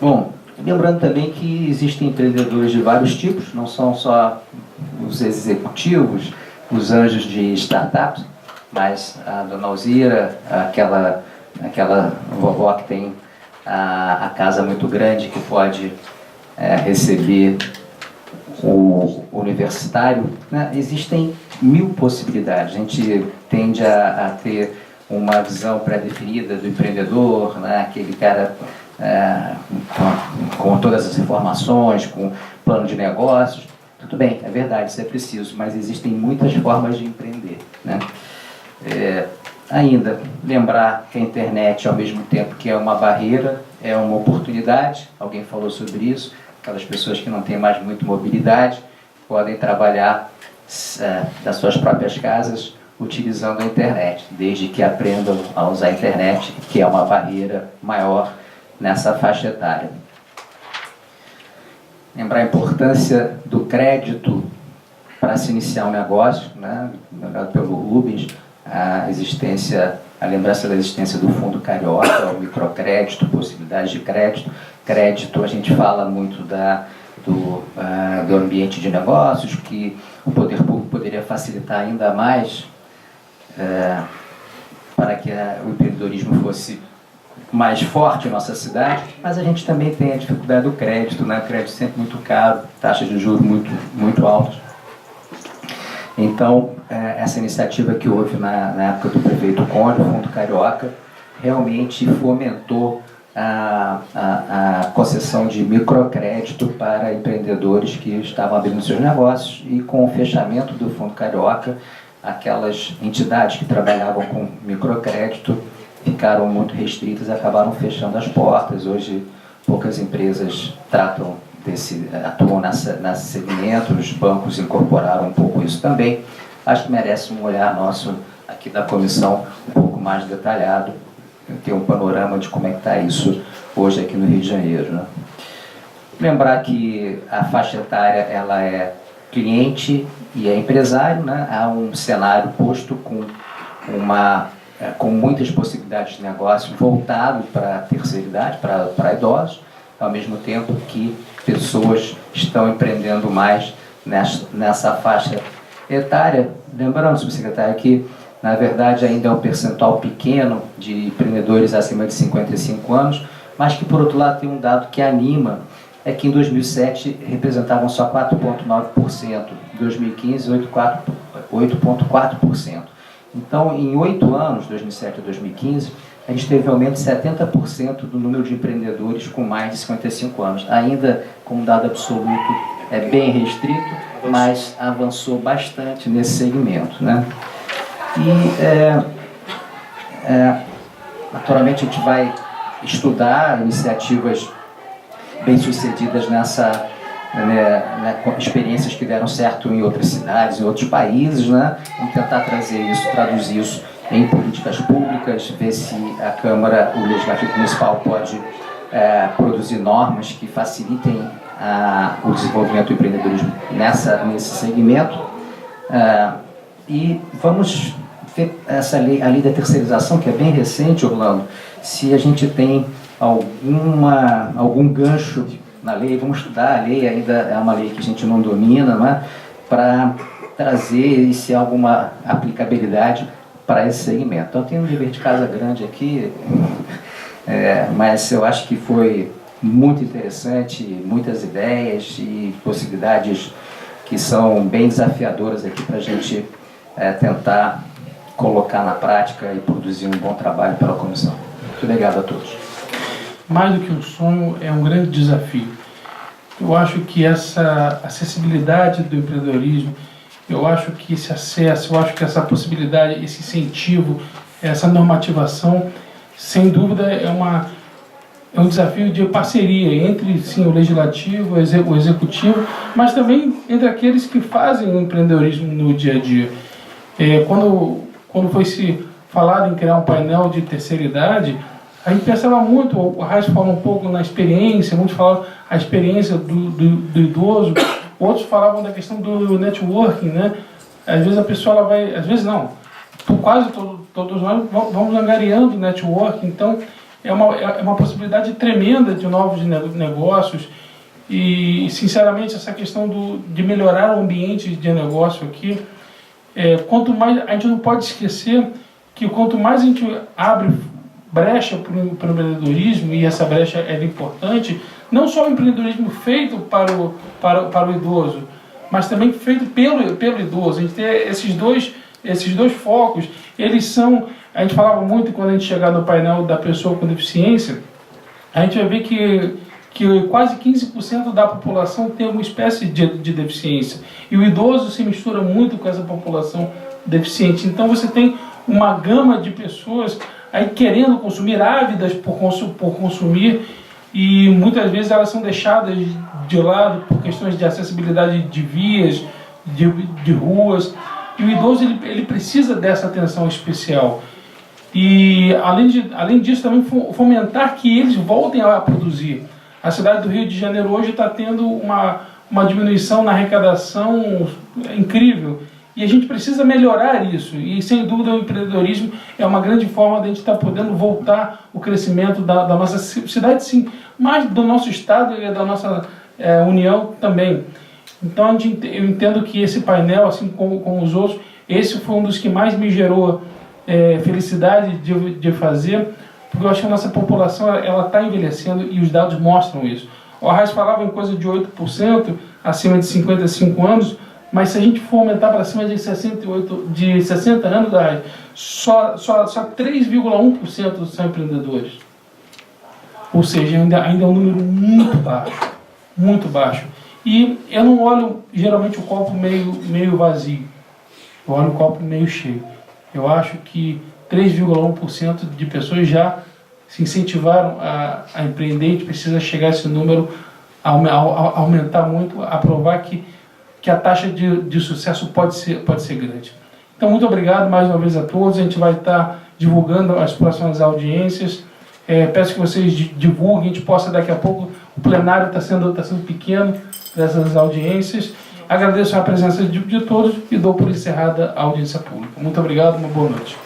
Bom, lembrando também que existem empreendedores de vários tipos, não são só os executivos, os anjos de startups, mas a dona Alzira, aquela vovó que tem a casa muito grande, que pode receber o universitário, né? Existem 1000 possibilidades. A gente tende a ter uma visão pré-definida do empreendedor, né? Aquele cara com todas as informações, com plano de negócios. Tudo bem, é verdade, isso é preciso, mas existem muitas formas de empreender, né? Ainda, lembrar que a internet, ao mesmo tempo que é uma barreira, é uma oportunidade. Alguém falou sobre isso. Aquelas pessoas que não têm mais muita mobilidade podem trabalhar das suas próprias casas utilizando a internet, desde que aprendam a usar a internet, que é uma barreira maior nessa faixa etária. Lembrar a importância do crédito para se iniciar um negócio, né? Lembrado pelo Rubens, a lembrança da existência do Fundo Carioca, o microcrédito, possibilidades de crédito, a gente fala muito do ambiente de negócios, que o poder público poderia facilitar ainda mais para que o empreendedorismo fosse mais forte em nossa cidade, mas a gente também tem a dificuldade do crédito, né? Crédito sempre muito caro, taxas de juros muito altas. Então, essa iniciativa que houve na época do prefeito Conde, o Fundo Carioca, realmente fomentou a concessão de microcrédito para empreendedores que estavam abrindo seus negócios, e com o fechamento do Fundo Carioca, aquelas entidades que trabalhavam com microcrédito ficaram muito restritas e acabaram fechando as portas. Hoje, poucas empresas atuam nesse segmento, os bancos incorporaram um pouco isso também. Acho que merece um olhar nosso aqui da comissão um pouco mais detalhado, ter um panorama de como é que está isso hoje aqui no Rio de Janeiro, né? Lembrar que a faixa etária ela é cliente e é empresário, né? Há um cenário posto com muitas possibilidades de negócio voltado para a terceira idade, para idosos, ao mesmo tempo que pessoas estão empreendendo mais nessa faixa etária. Lembrando, subsecretário, que na verdade ainda é um percentual pequeno de empreendedores acima de 55 anos, mas que por outro lado tem um dado que anima, é que em 2007 representavam só 4,9%, em 2015 8,4%. Então, em 8 anos, 2007 a 2015, a gente teve um aumento de 70% do número de empreendedores com mais de 55 anos. Ainda, como dado absoluto, é bem restrito, mas avançou bastante nesse segmento, né? E, naturalmente, a gente vai estudar iniciativas bem-sucedidas experiências que deram certo em outras cidades, em outros países, né? Vamos tentar traduzir isso em políticas públicas, ver se a Câmara, o Legislativo Municipal pode produzir normas que facilitem o desenvolvimento do empreendedorismo nesse segmento. E vamos ver a lei da terceirização, que é bem recente, Orlando, se a gente tem algum gancho na lei. Vamos estudar a lei, ainda é uma lei que a gente não domina, né, para trazer se há alguma aplicabilidade para esse segmento. Então tem um dever de casa grande aqui, mas eu acho que foi muito interessante, muitas ideias e possibilidades que são bem desafiadoras aqui para a gente tentar colocar na prática e produzir um bom trabalho pela comissão. Muito obrigado a todos. Mais do que um sonho, é um grande desafio. Eu acho que essa acessibilidade do empreendedorismo, eu acho que esse acesso, eu acho que essa possibilidade, esse incentivo, essa normativação, sem dúvida é um desafio de parceria entre, sim, o legislativo, o executivo, mas também entre aqueles que fazem o empreendedorismo no dia a dia. Quando foi se falado em criar um painel de terceira idade, a gente pensava muito, o Raiz falou um pouco na experiência, muitos falavam a experiência do idoso, outros falavam da questão do networking, né? Às vezes a pessoa ela vai, às vezes não, quase todos nós vamos angariando networking, então é uma possibilidade tremenda de novos negócios e, sinceramente, essa questão de melhorar o ambiente de negócio aqui, quanto mais, a gente não pode esquecer que quanto mais a gente abre brecha para o empreendedorismo, e essa brecha é importante, não só o empreendedorismo feito para o idoso, mas também feito pelo idoso. A gente tem esses dois focos, eles são, a gente falava muito quando a gente chegar no painel da pessoa com deficiência, a gente vai ver que quase 15% da população tem alguma espécie de deficiência, e o idoso se mistura muito com essa população deficiente. Então você tem uma gama de pessoas aí querendo consumir, ávidas por consumir, e muitas vezes elas são deixadas de lado por questões de acessibilidade de vias, de ruas, e o idoso ele precisa dessa atenção especial. E além disso também fomentar que eles voltem a produzir. A cidade do Rio de Janeiro hoje está tendo uma diminuição na arrecadação incrível, E a gente precisa melhorar isso. E, sem dúvida, o empreendedorismo é uma grande forma de a gente estar podendo voltar o crescimento da nossa cidade, sim, mas do nosso estado e da nossa União também. Então, eu entendo que esse painel, assim como os outros, esse foi um dos que mais me gerou felicidade de fazer, porque eu acho que a nossa população está envelhecendo e os dados mostram isso. O Arraes falava em coisa de 8% acima de 55 anos, mas se a gente for aumentar para cima de 60 anos, Arraes, só 3,1% são empreendedores. Ou seja, ainda é um número muito baixo. E eu não olho geralmente o copo meio vazio, eu olho o copo meio cheio. Eu acho que 3,1% de pessoas já se incentivaram a empreender. A gente precisa chegar a esse número, aumentar muito, a provar que a taxa de sucesso pode ser grande. Então, muito obrigado mais uma vez a todos. A gente vai estar divulgando as próximas audiências. Peço que vocês divulguem, a gente possa daqui a pouco, o plenário está sendo pequeno dessas audiências. Agradeço a presença de todos e dou por encerrada a audiência pública. Muito obrigado, uma boa noite.